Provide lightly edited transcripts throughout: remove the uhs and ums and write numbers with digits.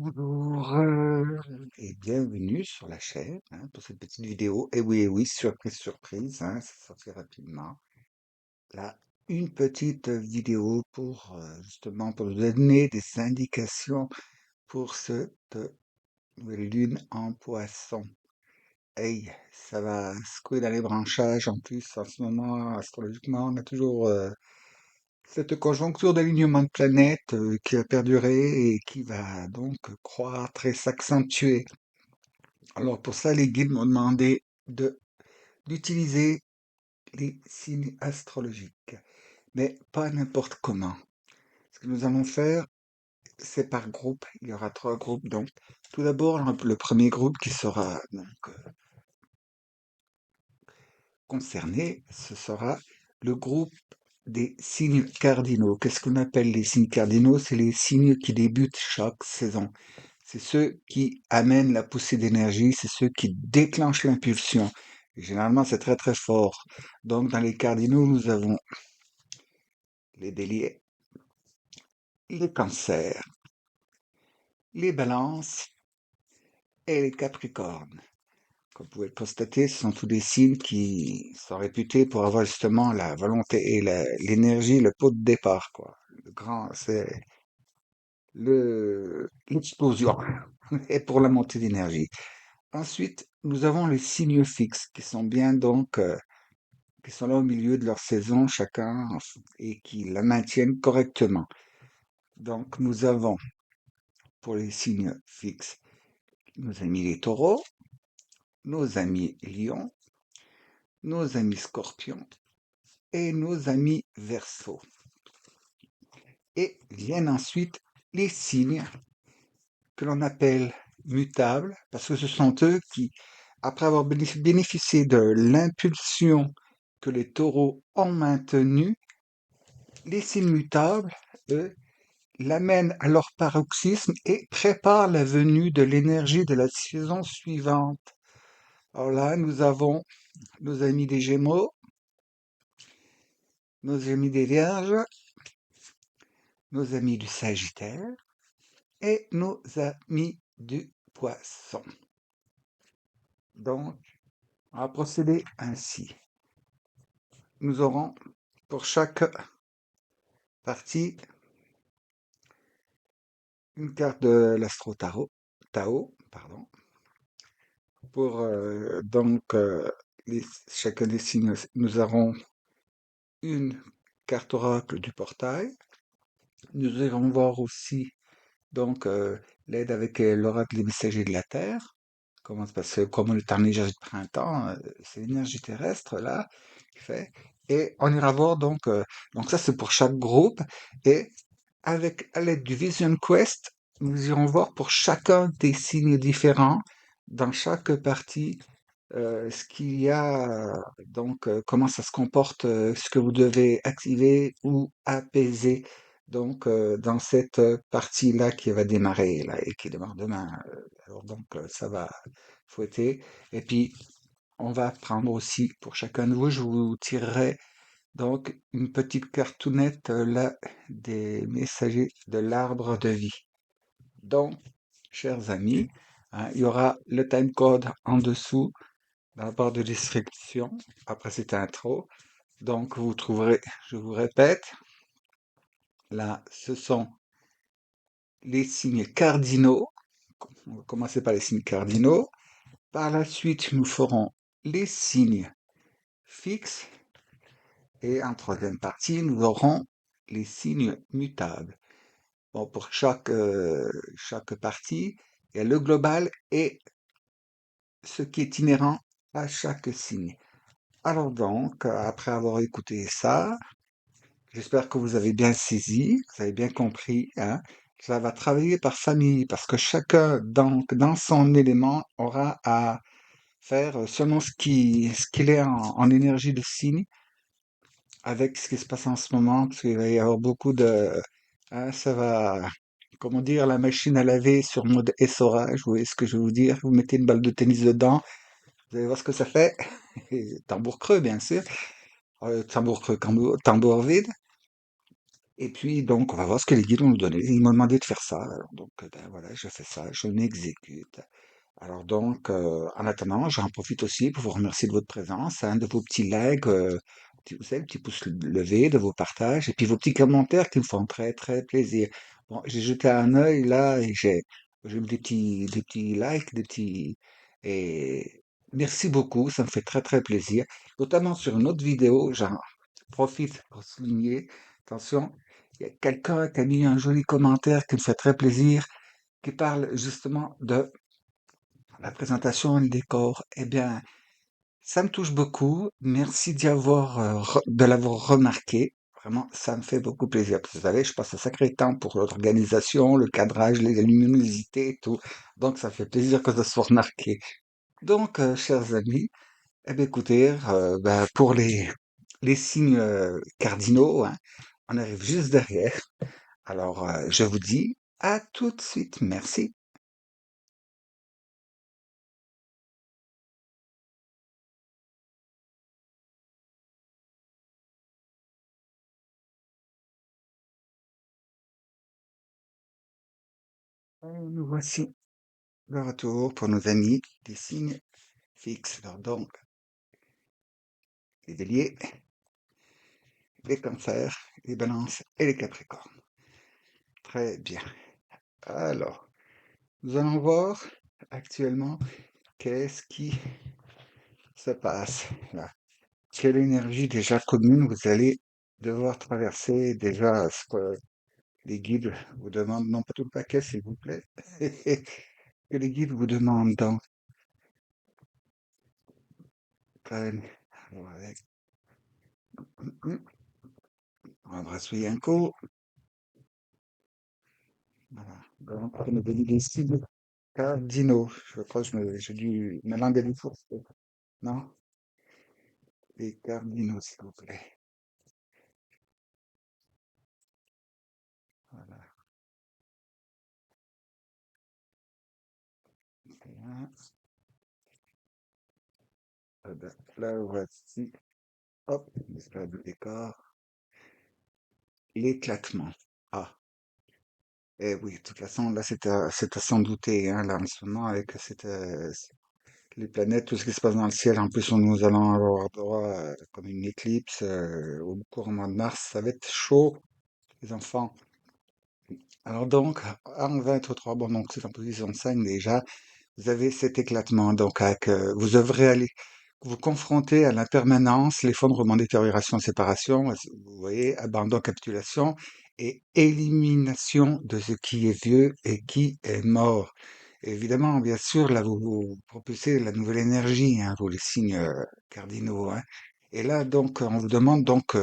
Bonjour et bienvenue sur la chaîne pour cette petite vidéo. Et oui, surprise, surprise, ça sortit rapidement. Là, une petite vidéo pour justement pour donner des indications pour cette nouvelle lune en poisson. Hey, ça va secouer dans les branchages. En plus, en ce moment, astrologiquement, on a toujours cette conjoncture d'alignement de planètes qui a perduré et qui va donc croître et s'accentuer. Alors pour ça, les guides m'ont demandé d'utiliser les signes astrologiques, mais pas n'importe comment. Ce que nous allons faire, c'est par groupe. Il y aura 3 groupes. Donc, tout d'abord, le premier groupe qui sera donc concerné, ce sera le groupe des signes cardinaux. Qu'est-ce qu'on appelle les signes cardinaux? C'est les signes qui débutent chaque saison. C'est ceux qui amènent la poussée d'énergie, c'est ceux qui déclenchent l'impulsion. Et généralement, c'est très très fort. Donc, dans les cardinaux, nous avons les béliers, les cancers, les balances et les capricornes. Comme vous pouvez le constater, ce sont tous des signes qui sont réputés pour avoir justement la volonté et l'énergie, le pot de départ, quoi. C'est l'explosion et pour la montée d'énergie. Ensuite, nous avons les signes fixes qui sont bien donc qui sont là au milieu de leur saison chacun et qui la maintiennent correctement. Donc nous avons pour les signes fixes nos amis les taureaux, nos amis lions, nos amis scorpions et nos amis verseaux. Et viennent ensuite les signes que l'on appelle mutables parce que ce sont eux qui, après avoir bénéficié de l'impulsion que les taureaux ont maintenue, les signes mutables, eux, l'amènent à leur paroxysme et préparent la venue de l'énergie de la saison suivante. Alors là, nous avons nos amis des Gémeaux, nos amis des Vierges, nos amis du Sagittaire et nos amis du Poisson. Donc, on va procéder ainsi. Nous aurons pour chaque partie une carte de l'astro-tarot, Tao, pardon, pour chacun des signes. Nous aurons une carte oracle du portail. Nous irons voir aussi donc l'aide avec l'oracle des messagers de la Terre. Comment se passe, comme on est en énergie de printemps, c'est l'énergie terrestre là qui fait. Et on ira voir donc ça c'est pour chaque groupe. Et avec à l'aide du Vision Quest, nous irons voir pour chacun des signes différents dans chaque partie ce qu'il y a, comment ça se comporte, ce que vous devez activer ou apaiser dans cette partie-là qui va démarrer là et qui démarre demain. Alors ça va fouetter. Et puis on va prendre aussi pour chacun de vous, je vous tirerai donc une petite cartoonette là des messagers de l'arbre de vie. Donc, chers amis, il y aura le time code en dessous dans la barre de description, après cette intro. Donc, vous trouverez, je vous répète, là, ce sont les signes cardinaux. On va commencer par les signes cardinaux. Par la suite, nous ferons les signes fixes. Et en troisième partie, nous aurons les signes mutables. Bon, pour chaque partie, il y a le global et ce qui est inhérent à chaque signe. Alors donc, après avoir écouté ça, j'espère que vous avez bien saisi, vous avez bien compris, hein. Ça va travailler par famille parce que chacun, dans son élément, aura à faire seulement ce qu'il est en énergie de signe avec ce qui se passe en ce moment, parce qu'il va y avoir beaucoup hein, ça va, comment dire, la machine à laver sur mode essorage, vous voyez ce que je veux vous dire? Vous mettez une balle de tennis dedans, vous allez voir ce que ça fait. Et tambour creux, bien sûr. Tambour creux, tambour vide. Et puis, donc, on va voir ce que les guides vont nous donner. Ils m'ont demandé de faire ça. Alors, donc, ben, voilà, je fais ça, je m'exécute. Alors donc, en attendant, j'en profite aussi pour vous remercier de votre présence, hein, de vos petits likes, vous savez, petits pouces levés, de vos partages, et puis vos petits commentaires qui me font très très plaisir. Bon, j'ai jeté un œil là et j'ai eu des petits likes, des petits et merci beaucoup, ça me fait très très plaisir. Notamment sur une autre vidéo, j'en profite pour souligner, attention, il y a quelqu'un qui a mis un joli commentaire qui me fait très plaisir, qui parle justement de la présentation et le décor. Eh bien, ça me touche beaucoup. Merci de l'avoir remarqué. Vraiment, ça me fait beaucoup plaisir. Parce que vous savez, je passe un sacré temps pour l'organisation, le cadrage, les luminosités et tout. Donc, ça fait plaisir que ça soit remarqué. Donc, chers amis, eh bien, écoutez, pour les signes cardinaux, hein, on arrive juste derrière. Alors, je vous dis à tout de suite. Merci. Et nous voici de retour pour nos amis des signes fixes. Alors donc, les béliers, les cancers, les balances et les capricornes. Très bien. Alors, nous allons voir actuellement qu'est-ce qui se passe là. Quelle énergie déjà commune vous allez devoir traverser déjà ce que les guides vous demandent, non pas tout le paquet s'il vous plaît, que les guides vous demandent donc. Alors, on va brassouiller un coup. Voilà. Donc, on a donné des signes cardinaux. Je crois que j'ai dû me langue du four. Non? Les cardinaux, s'il vous plaît. Voilà. Bien. Ben, là, voici. Hop, l'histoire du décor. L'éclatement. Ah, eh oui, de toute façon, là, c'est à s'en douter, hein, là, en ce moment, avec les planètes, tout ce qui se passe dans le ciel. En plus, nous allons avoir droit comme une éclipse au cours du mois de mars. Ça va être chaud, les enfants. Alors donc, en 23, bon, donc c'est en position 5 déjà. Vous avez cet éclatement, donc avec, vous devrez aller vous confronter à l'impermanence, l'effondrement, détérioration, séparation, vous voyez, abandon, capitulation et élimination de ce qui est vieux et qui est mort. Évidemment, bien sûr, là, vous propulsez la nouvelle énergie, hein, vous les signes cardinaux, hein. Et là, donc, on vous demande donc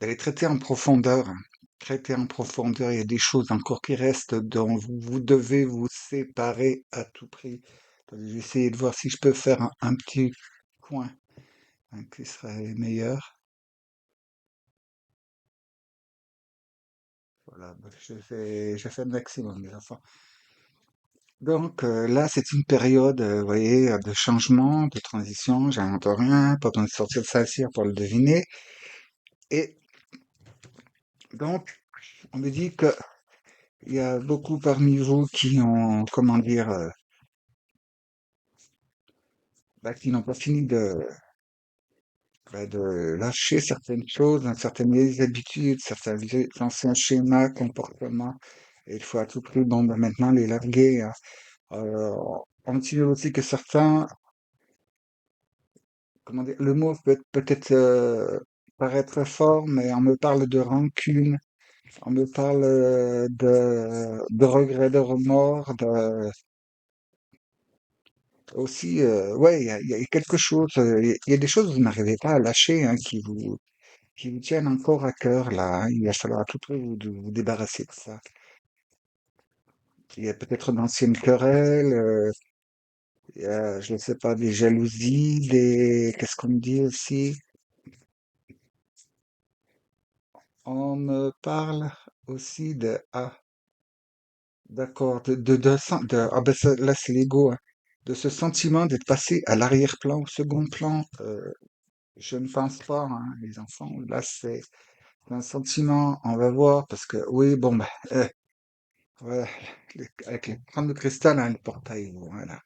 d'aller traiter en profondeur, hein. Traiter en profondeur, il y a des choses encore qui restent dont vous devez vous séparer à tout prix. Attendez, je vais essayer de voir si je peux faire un petit coin hein, qui serait meilleur. Voilà, bah, je fais le maximum, les enfants. Donc là, c'est une période, vous voyez, de changement, de transition. J'invente rien, pas besoin de sortir de Saint-Cyr pour le deviner. Et donc, on me dit que il y a beaucoup parmi vous qui ont, comment dire, qui n'ont pas fini de lâcher certaines choses, hein, certaines vieilles habitudes, certains anciens schémas, comportements. Et il faut à tout prix, bon, maintenant les larguer, hein. Euh, on me dit aussi que certains, comment dire, le mot peut-être paraître fort, mais on me parle de rancune, on me parle de regrets, de remords, aussi, ouais, il y a quelque chose, il y a des choses que vous n'arrivez pas à lâcher, hein, qui vous tiennent encore à cœur, là, hein. Il va falloir à tout prix vous débarrasser de ça. Il y a peut-être d'anciennes querelles, il y a, je ne sais pas, des jalousies, qu'est-ce qu'on me dit aussi? On me parle aussi d'accord, ah ben là c'est l'ego, hein, de ce sentiment d'être passé à l'arrière-plan, au second plan. Je ne pense pas, hein, les enfants. Là, un sentiment, on va voir, parce que oui, bon, ben, voilà, avec les crânes de cristal, hein, le portail, voilà.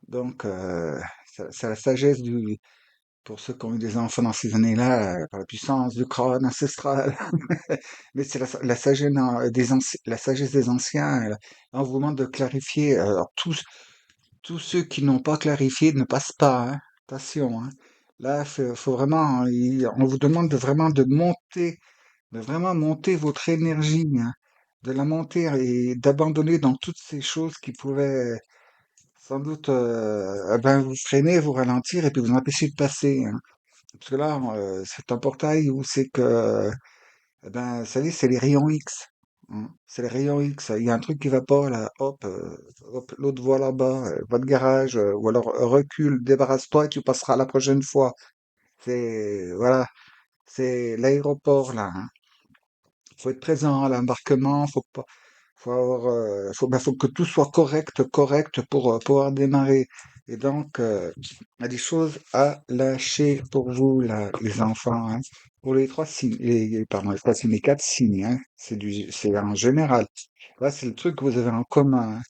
Donc, c'est la sagesse pour ceux qui ont eu des enfants dans ces années-là, par la puissance du crâne ancestral. Mais c'est la sagesse la sagesse des anciens. On vous demande de clarifier. Alors, tous ceux qui n'ont pas clarifié ne passent pas, hein. Attention, hein. Là, faut vraiment, on vous demande de vraiment monter votre énergie, hein, de la monter et d'abandonner dans toutes ces choses qui pourraient sans doute eh ben, vous freiner, vous ralentir et puis vous empêcher de passer, hein. Parce que là, c'est un portail où c'est que, eh ben, vous savez, c'est les rayons X, hein. C'est les rayons X. Il y a un truc qui va pas là, hop, hop, l'autre voie là-bas, va de garage, ou alors recule, débarrasse-toi et tu passeras la prochaine fois. C'est voilà, c'est l'aéroport là, hein. Faut être présent à l'embarquement, faut que tout soit correct pour pouvoir démarrer. Et donc, il y a des choses à lâcher pour vous, là, les enfants, hein. Pour les trois signes, pardon, les trois signes, les quatre signes, hein. C'est en général. Là, c'est le truc que vous avez en commun, hein,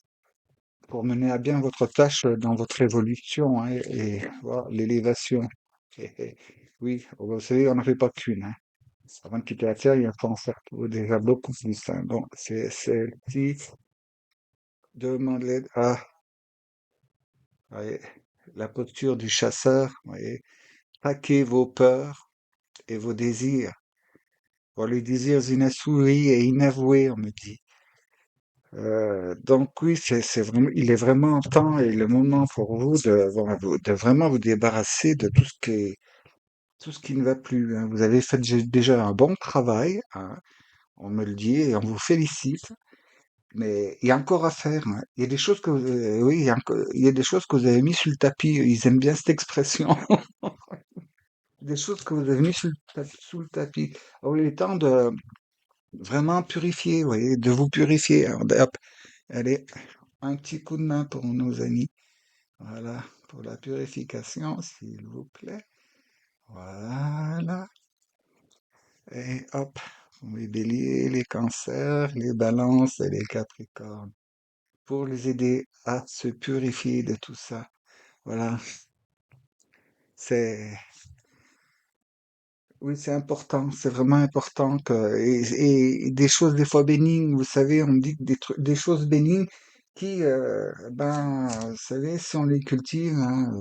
pour mener à bien votre tâche dans votre évolution, hein, et voilà, l'élévation. Oui, vous savez, on n'en fait pas qu'une, hein. Avant de quitter la Terre, il faut en faire déjà beaucoup plus, hein. Donc, c'est celle-ci, demande l'aide à, voyez, la posture du chasseur, voyez, traquez vos peurs et vos désirs. Bon, les désirs inassouvis et inavoués, on me dit. Donc oui, c'est vraiment, il est vraiment temps et le moment pour vous de vraiment vous débarrasser de tout ce qui ne va plus, hein. Vous avez fait déjà un bon travail, hein, on me le dit et on vous félicite. Mais il y a encore à faire, hein. Il y a des choses que oui, il y a des choses que vous avez mis sur le tapis. Ils aiment bien cette expression. Des choses que vous avez mis sous le tapis. Alors, il est temps de vraiment purifier, vous voyez, de vous purifier. Alors, hop, allez, un petit coup de main pour nos amis. Voilà, pour la purification, s'il vous plaît. Voilà. Et hop, pour les béliers, les cancers, les balances et les capricornes. Pour les aider à se purifier de tout ça. Voilà, c'est oui, c'est important, c'est vraiment important et des choses des fois bénignes, vous savez, on me dit que des choses bénignes qui, ben, vous savez, si on les cultive, hein,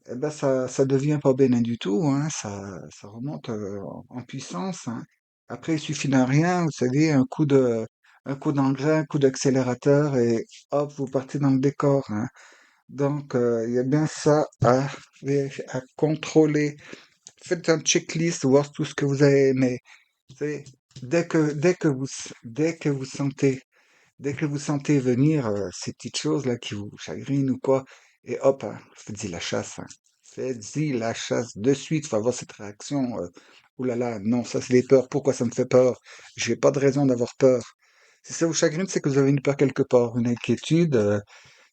eh ben ça devient pas bénin du tout, hein, ça remonte en puissance, hein. Après, il suffit d'un rien, vous savez, un coup d'engrais, un coup d'accélérateur et hop, vous partez dans le décor, hein. Donc, il y a bien ça à contrôler. Faites un checklist, voir tout ce que vous avez aimé. Vous savez, dès que vous sentez venir ces petites choses là qui vous chagrinent ou quoi, et hop, hein, faites-y la chasse, hein. Faites-y la chasse de suite. Faut avoir cette réaction. Ouh là là, non, ça c'est des peurs. Pourquoi ça me fait peur? J'ai pas de raison d'avoir peur. Si ça vous chagrine, c'est que vous avez une peur quelque part, une inquiétude,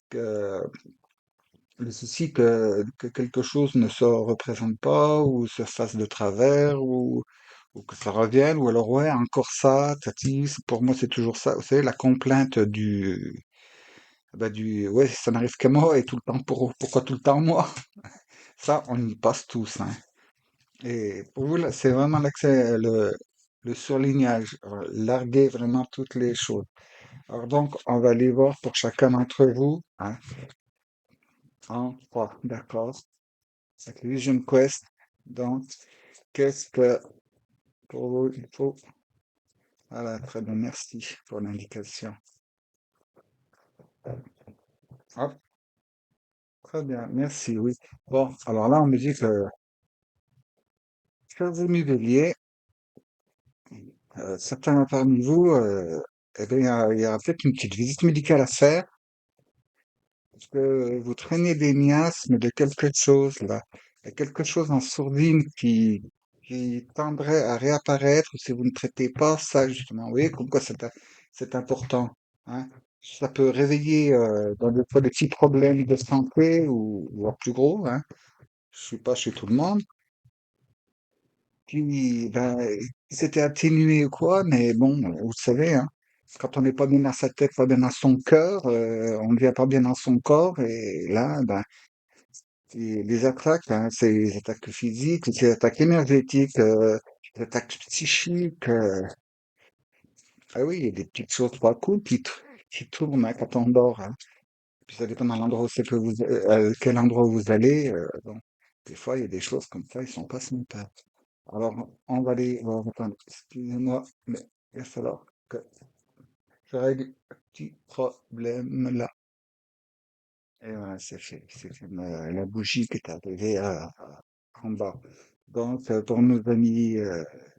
que le souci que quelque chose ne se représente pas ou se fasse de travers ou que ça revienne ou alors ouais encore ça tati pour moi c'est toujours ça vous savez la complainte du ouais ça n'arrive qu'à moi et tout le temps pourquoi tout le temps moi ça on y passe tous hein. Et pour vous là c'est vraiment l'accès le surlignage larguer vraiment toutes les choses alors donc on va aller voir pour chacun d'entre vous hein, en trois d'accord avec le Vision Quest. Donc, qu'est-ce que pour vous il faut? Voilà, très bien, merci pour l'indication. Hop, très bien, merci, oui. Bon, alors là, on me dit que, chers amis béliers, certains parmi vous, eh bien, il y aura peut-être une petite visite médicale à faire, parce que vous traînez des miasmes de quelque chose, là. Il y a quelque chose en sourdine qui tendrait à réapparaître si vous ne traitez pas ça, justement. Vous voyez, comme quoi c'est important, hein. Ça peut réveiller dans des fois des petits problèmes de santé ou voire plus gros, hein. Je suis pas chez tout le monde. ben, qui s'était atténué ou quoi, mais bon, vous savez, hein, quand on n'est pas bien dans sa tête, pas bien dans son cœur, on ne devient pas bien dans son corps, et là, ben, les attaques, hein, c'est les attaques physiques, c'est les attaques énergétiques, les attaques psychiques. Ah oui, il y a des petites choses pas cool qui tournent hein, quand on dort. Hein. Puis ça dépend de l'endroit où c'est que quel endroit vous allez. Bon, des fois, il y a des choses comme ça, ils sont pas sympas. Alors, on va aller voir. Attendez, excusez-moi, mais il va falloir que je règle un petit problème là. Et voilà, c'est fait. C'est la bougie qui est arrivée en bas. Donc, pour nos amis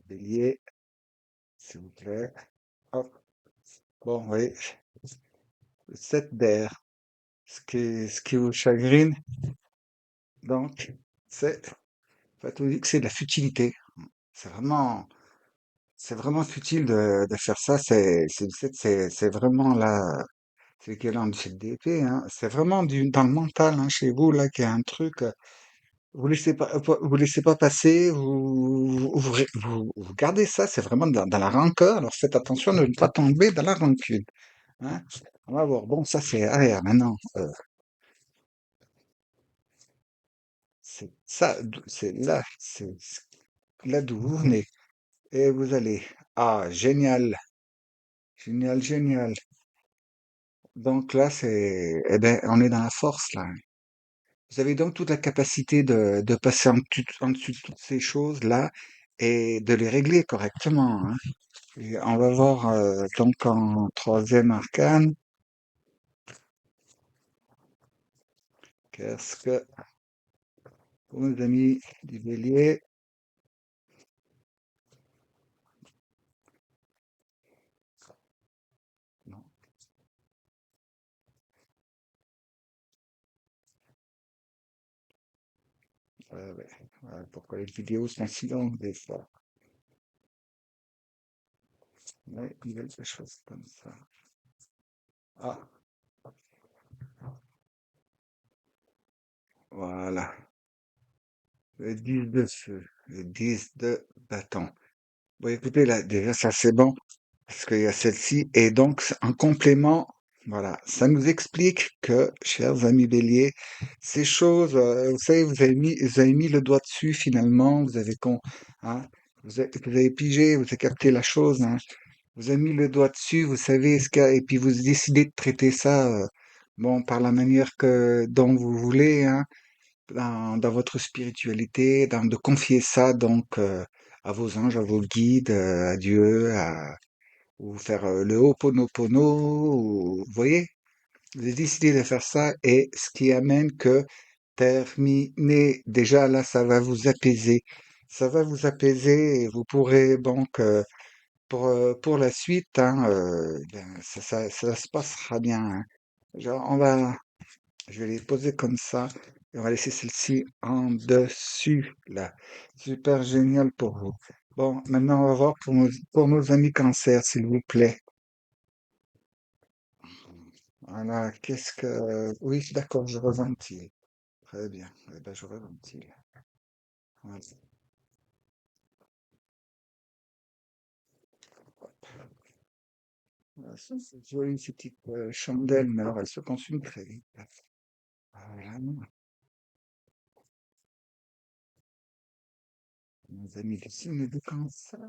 béliers, s'il vous plaît. Hop. Bon, oui, 7 d'air. Ce qui vous chagrine, donc, c'est, en fait, on dit que c'est de la futilité. C'est vraiment, c'est vraiment futile de faire ça. C'est vraiment là. C'est l'équivalent du CDP, hein. C'est vraiment dans le mental, hein, chez vous, là, qu'il y a un truc. Vous laissez pas passer, vous gardez ça, c'est vraiment dans la rancœur. Alors faites attention de ne pas tomber dans la rancune, hein. On va voir. Bon, ça c'est arrière maintenant. C'est ça, c'est là d'où vous venez. Et vous allez. Ah, génial, génial, génial. Donc là, eh ben, on est dans la force, là. Vous avez donc toute la capacité de passer en dessus de toutes ces choses-là et de les régler correctement, hein. Et on va voir donc en troisième arcane, qu'est-ce que pour nos amis du bélier, non, ouais, ouais, pourquoi les vidéos sont si longues des fois. Ouais, il y a des choses comme ça. Ah, voilà, le 10 de feu, le 10 de bâton. Bon, écoutez, là, déjà, ça c'est bon, parce qu'il y a celle-ci, et donc, en complément, voilà, ça nous explique que, chers amis béliers, ces choses, vous savez, vous avez mis le doigt dessus, finalement, hein, vous avez pigé, vous avez capté la chose, hein, vous avez mis le doigt dessus, vous savez et puis vous décidez de traiter ça, bon, par la manière dont vous voulez, hein, dans votre spiritualité, de confier ça donc à vos anges, à vos guides, à Dieu, ou faire le Ho'oponopono, vous voyez, vous avez décidé de faire ça et ce qui amène que terminer, déjà là, ça va vous apaiser. Ça va vous apaiser et vous pourrez donc, pour la suite, hein, ben, ça se passera bien. Hein. Genre, je vais les poser comme ça. Et on va laisser celle-ci en dessus, là. Super génial pour vous. Bon, maintenant, on va voir pour nos amis cancer, s'il vous plaît. Voilà, oui, d'accord, je reventile. Très bien. Eh ben, je reventile. Voilà. Voilà, ça, c'est joli, ces petites chandelles, mais alors elles se consument très vite. Voilà, nos amis du signe du cancer.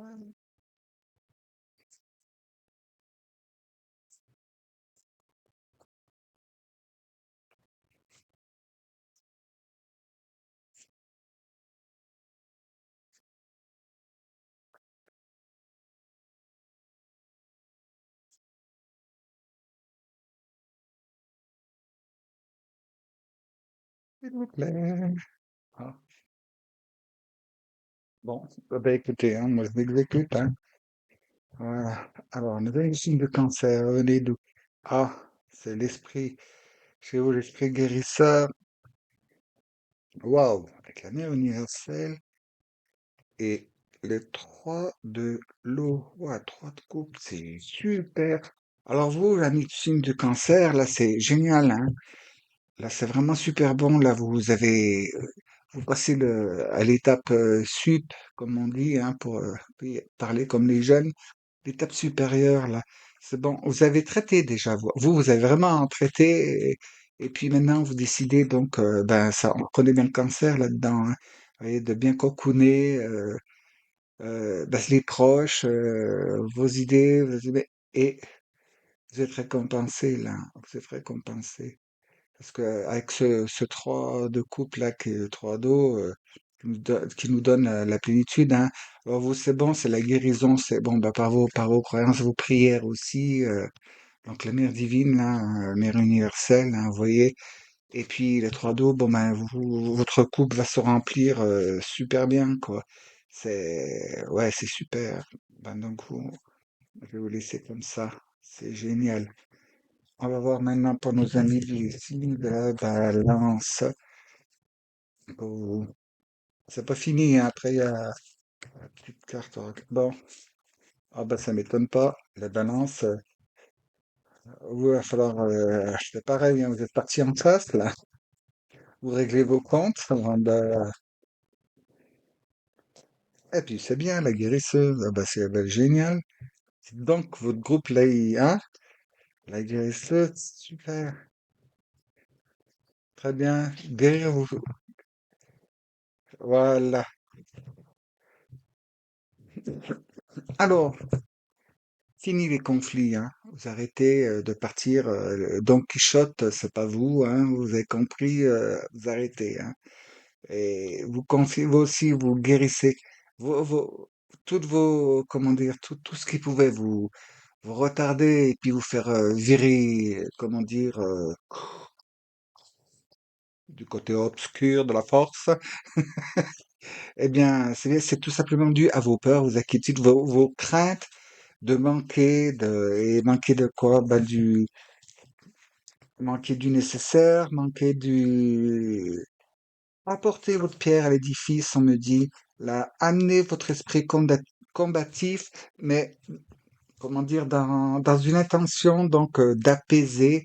S'il vous plaît. Ah, bon, ben écoutez, hein, moi je m'exécute, hein. Voilà. Alors, nous avons signe de cancer, venez d'où? Ah, c'est l'esprit. Chez vous, l'esprit guérisseur. Waouh, avec la mère universelle et les trois de l'eau. Ouais, trois de coupe, c'est super. Alors vous, l'ami du signe de cancer, là, c'est génial, hein. Là, c'est vraiment super bon. Là, vous passez à l'étape sup, comme on dit, hein, pour parler comme les jeunes. L'étape supérieure, là, c'est bon. Vous avez traité déjà, vous avez vraiment traité, et puis maintenant vous décidez donc, ben ça, on connaît bien le cancer là-dedans, hein. Vous voyez, de bien cocooner, ben, les proches, vos idées, et vous êtes récompensé là, vous êtes récompensé. Parce que avec ce 3 de couple là, qui est le 3 d'eau, qui nous donne la plénitude, hein. Alors vous, c'est bon, c'est la guérison, c'est bon, bah, par vos croyances, vos prières aussi. Donc la mère divine, là, mère universelle, hein, vous voyez. Et puis le 3 d'eau, bon ben votre couple va se remplir super bien, quoi. Ouais, c'est super. Ben donc je vais vous laisser comme ça. C'est génial. On va voir maintenant pour nos amis du signe de la balance. Oh, c'est pas fini, hein. Après, il y a la petite carte. Bon, ah bah ça m'étonne pas. La balance, il va falloir. C'est pareil, hein, vous êtes parti en face, là. Vous réglez vos comptes avant de. Et puis c'est bien, la guérisseuse. Ah bah c'est bah, génial. Donc, votre groupe, là, hein, la guérisseuse, super. Très bien. Guérir vous. Voilà. Alors, fini les conflits, hein. Vous arrêtez de partir. Don Quichotte, c'est pas vous, hein. Vous avez compris, vous arrêtez, hein. Et vous confiez, vous aussi, vous guérissez toutes vos, comment dire, tout ce qui pouvait vous retarder et puis vous faire virer, comment dire, du côté obscur de la force. Eh bien, c'est tout simplement dû à vos peurs, vos inquiétudes, vos craintes de et manquer de quoi? Bah, manquer du nécessaire, apporter votre pierre à l'édifice, on me dit, là, amener votre esprit combatif, mais, comment dire, dans une intention, donc, d'apaiser,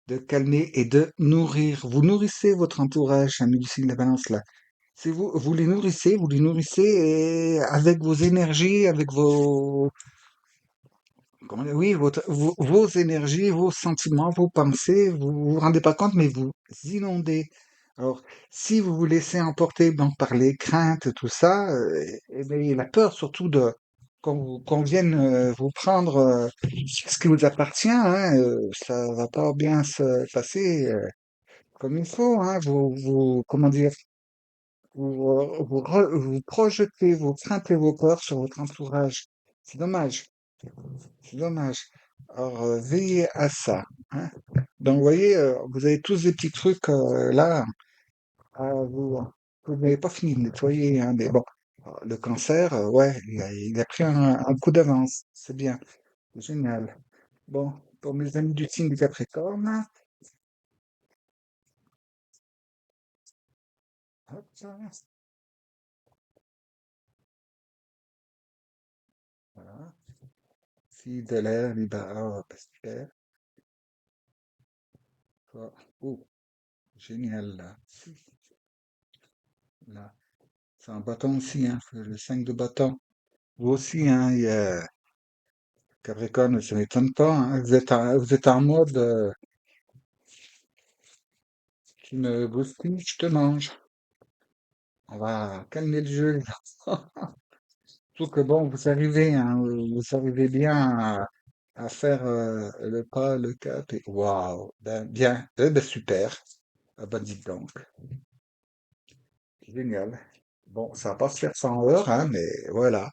de calmer et de nourrir. Vous nourrissez votre entourage, ami du signe de la balance, là. C'est vous les nourrissez et avec vos énergies, avec oui, vos énergies, vos sentiments, vos pensées, vous rendez pas compte, mais vous inondez. Alors, si vous vous laissez emporter donc, par les craintes, tout ça, eh ben, la peur surtout de qu'on vienne vous prendre ce qui vous appartient, hein, ça va pas bien se passer comme il faut, hein. Comment dire, vous projetez vos craintes et vos peurs sur votre entourage. C'est dommage. C'est dommage. Alors, veillez à ça, hein. Donc, vous voyez, vous avez tous des petits trucs là, vous n'avez pas fini de nettoyer, hein, mais bon, le cancer, ouais, il a pris un coup d'avance. C'est bien, c'est génial. Bon, pour mes amis du signe du Capricorne, hop, voilà, fille de l'air, libéral, super. Quoi. Oh, génial, là. Là. C'est un bâton aussi, hein, le 5 de bâton. Vous aussi, hein, il y a Capricorne, ça m'étonne pas, hein. Vous êtes en mode tu me bouscules, je te mange. On va calmer le jeu. Surtout que bon, vous arrivez, hein, vous arrivez bien à faire le pas, le cap, et waouh, ben, bien, ben, super. Ah ben dites donc, génial. Bon, ça va pas se faire sans heure, hein, mais voilà.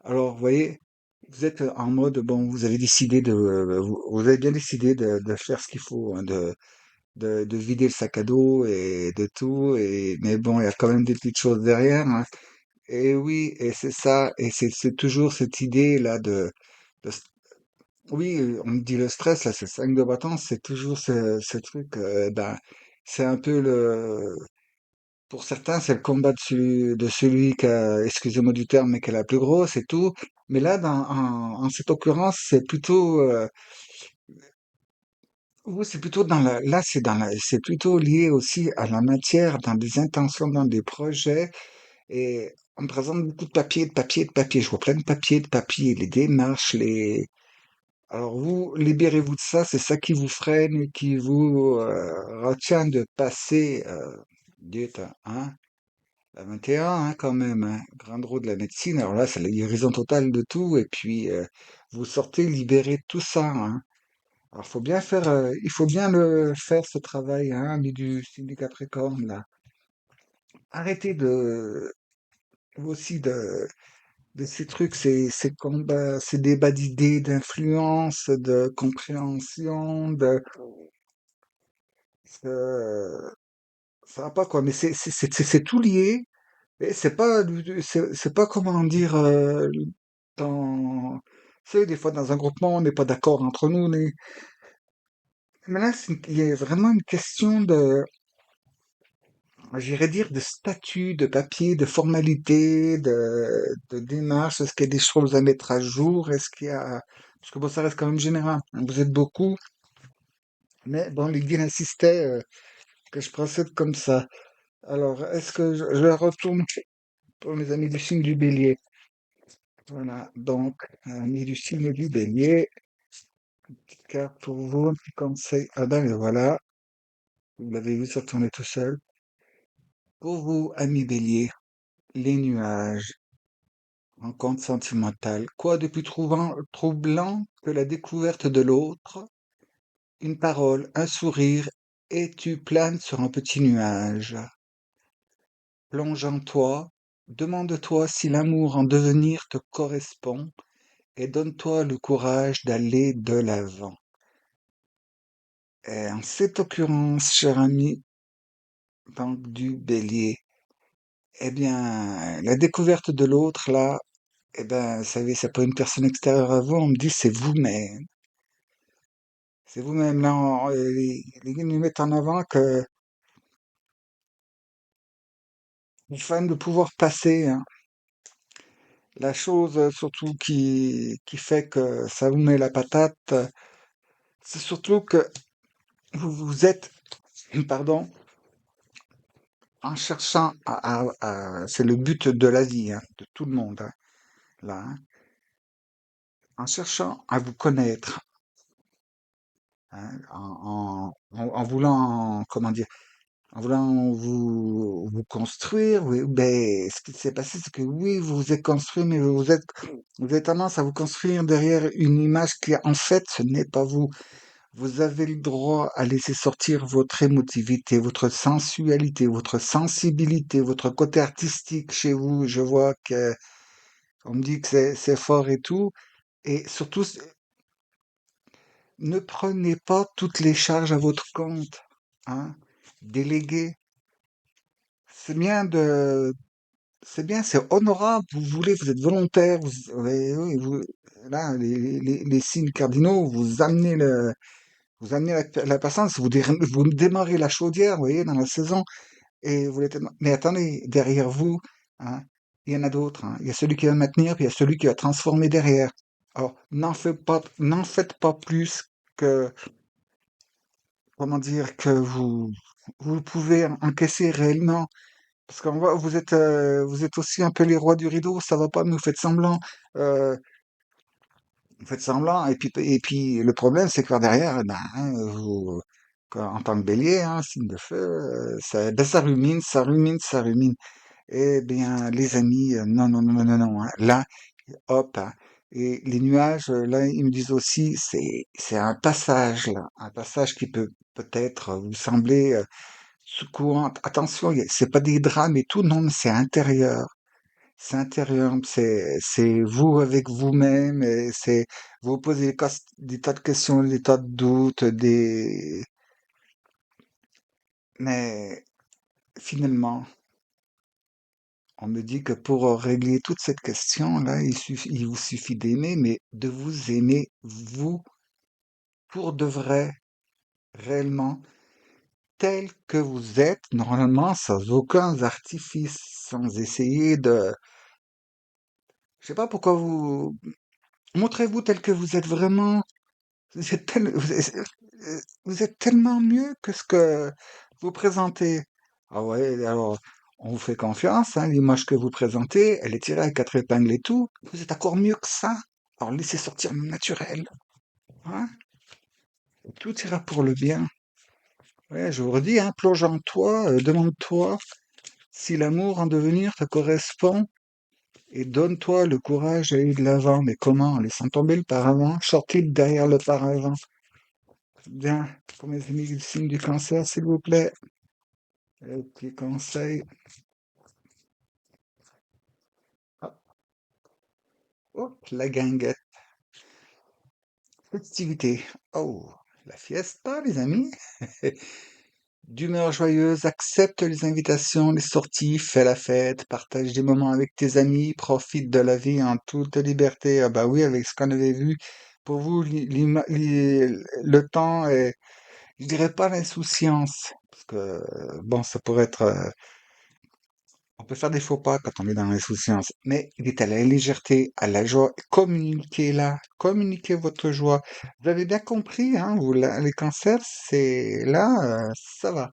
Alors, vous voyez, vous êtes en mode, bon, vous avez décidé vous avez bien décidé de faire ce qu'il faut, hein, de vider le sac à dos et de tout, mais bon, il y a quand même des petites choses derrière, hein. Et oui, et c'est ça, et c'est toujours cette idée là de s- oui, on me dit le stress là, c'est 5 de bâton, c'est toujours ce truc, ben, c'est un peu pour certains, c'est le combat de celui qui a, excusez-moi du terme, mais qui est la plus grosse et tout. Mais là, en cette occurrence, c'est plutôt, Oui, c'est plutôt là, c'est plutôt lié aussi à la matière, dans des intentions, dans des projets. Et on me présente beaucoup de papiers, de papiers, de papiers. Je vois plein de papiers, les démarches, les... Alors vous, libérez-vous de ça, c'est ça qui vous freine et qui vous retient de passer, dites, hein, la 21, hein, quand même, hein, grand rôle de la médecine. Alors là, c'est la guérison totale de tout, et puis vous sortez libéré de tout ça, hein. Alors il faut bien le faire ce travail, hein, ami du signe du Capricorne là. Arrêtez de aussi de ces trucs, ces combats, ces débats d'idées, d'influence, de compréhension, euh, ça va pas quoi. Mais c'est tout lié. Et c'est pas comment dire dans, vous savez, des fois dans un groupement on n'est pas d'accord entre nous. Mais là, il y a vraiment une question de, j'irais dire, de statut, de papier, de formalité, de démarche. Est-ce qu'il y a des choses à mettre à jour? Est-ce qu'il y a... Parce que bon, ça reste quand même général, hein. Vous êtes beaucoup, mais bon, les guides insistaient que je procède comme ça. Alors, est-ce que je retourne pour mes amis du signe du Bélier? Voilà, donc, amis du signe du Bélier, petite carte pour vous, un petit conseil. Ah ben, et voilà, vous l'avez vu, ça tournait tout seul. Pour vous, amis Bélier, les nuages. Rencontre sentimentale. Quoi de plus troublant que la découverte de l'autre? Une parole, un sourire, et tu planes sur un petit nuage. Plonge en toi, demande-toi si l'amour en devenir te correspond, et donne-toi le courage d'aller de l'avant. Et en cette occurrence, cher ami, donc du Bélier, eh bien, la découverte de l'autre, là, eh ben, vous savez, c'est pas une personne extérieure à vous, on me dit c'est vous-même. C'est vous-même là, les guides nous mettent en avant que afin de pouvoir passer, hein, la chose surtout qui fait que ça vous met la patate, c'est surtout que vous vous êtes, pardon, en cherchant c'est le but de la vie, hein, de tout le monde, hein, là, hein, en cherchant à vous connaître, hein, en voulant, comment dire, en voulant vous construire, oui, ben, ce qui s'est passé, c'est que oui, vous vous êtes construit, mais vous avez tendance à vous construire derrière une image qui, en fait, ce n'est pas vous. Vous avez le droit à laisser sortir votre émotivité, votre sensualité, votre sensibilité, votre côté artistique chez vous. Je vois que on me dit que c'est fort et tout. Et surtout, ne prenez pas toutes les charges à votre compte, hein. Déléguez. C'est bien de C'est bien, c'est honorable, vous voulez, vous êtes volontaire, oui, là, les signes cardinaux, vous amenez la personne, si vous démarrez la chaudière, vous voyez, dans la saison, et vous l'êtes, mais attendez, derrière vous, hein, il y en a d'autres, hein. Il y a celui qui va maintenir, puis il y a celui qui va transformer derrière. Alors, n'en faites pas plus que, comment dire, que vous pouvez encaisser réellement. Parce qu'on voit, vous êtes aussi un peu les rois du rideau, ça va pas, mais euh, vous faites semblant, et puis le problème, c'est que par derrière, ben, hein, en tant que bélier, hein, signe de feu, ça rumine, ça rumine, ça rumine. Eh bien, les amis, non, non, non, non, non, non, hein. Là, hop, hein. Et les nuages, là, ils me disent aussi, c'est un passage, là, un passage qui peut peut-être vous sembler secouant. Attention, c'est pas des drames et tout, non, mais c'est intérieur. C'est intérieur, c'est vous avec vous-même, et c'est vous posez des tas de questions, des tas de doutes, mais finalement, on me dit que pour régler toute cette question-là, il vous suffit d'aimer, mais de vous aimer vous pour de vrai, réellement, tel que vous êtes, normalement, sans aucun artifice, sans essayer de, je sais pas pourquoi montrez-vous tel que vous êtes vraiment. Vous êtes tellement mieux que ce que vous présentez. Ah ouais, alors, on vous fait confiance, hein, l'image que vous présentez, elle est tirée à quatre épingles et tout. Vous êtes encore mieux que ça. Alors laissez sortir le naturel, hein. Tout ira pour le bien. Ouais, je vous redis, hein, plonge en toi, demande-toi si l'amour en devenir te correspond et donne-toi le courage d'aller de l'avant. Mais comment? En laissant tomber le paravent, sortez de derrière le paravent. Bien, pour mes amis du signe du cancer, s'il vous plaît, petit conseil. Ah, oh, la guinguette, festivité. Oh, la fiesta, les amis. D'humeur joyeuse, accepte les invitations, les sorties, fais la fête, partage des moments avec tes amis, profite de la vie en toute liberté. Ah bah oui, avec ce qu'on avait vu, pour vous, le temps est, je dirais pas l'insouciance, parce que bon, ça pourrait être, on peut faire des faux pas quand on est dans l'insouciance, mais il est à la légèreté, à la joie. Communiquez-la, communiquez votre joie. Vous avez bien compris, hein, vous, les cancers, c'est là, ça va.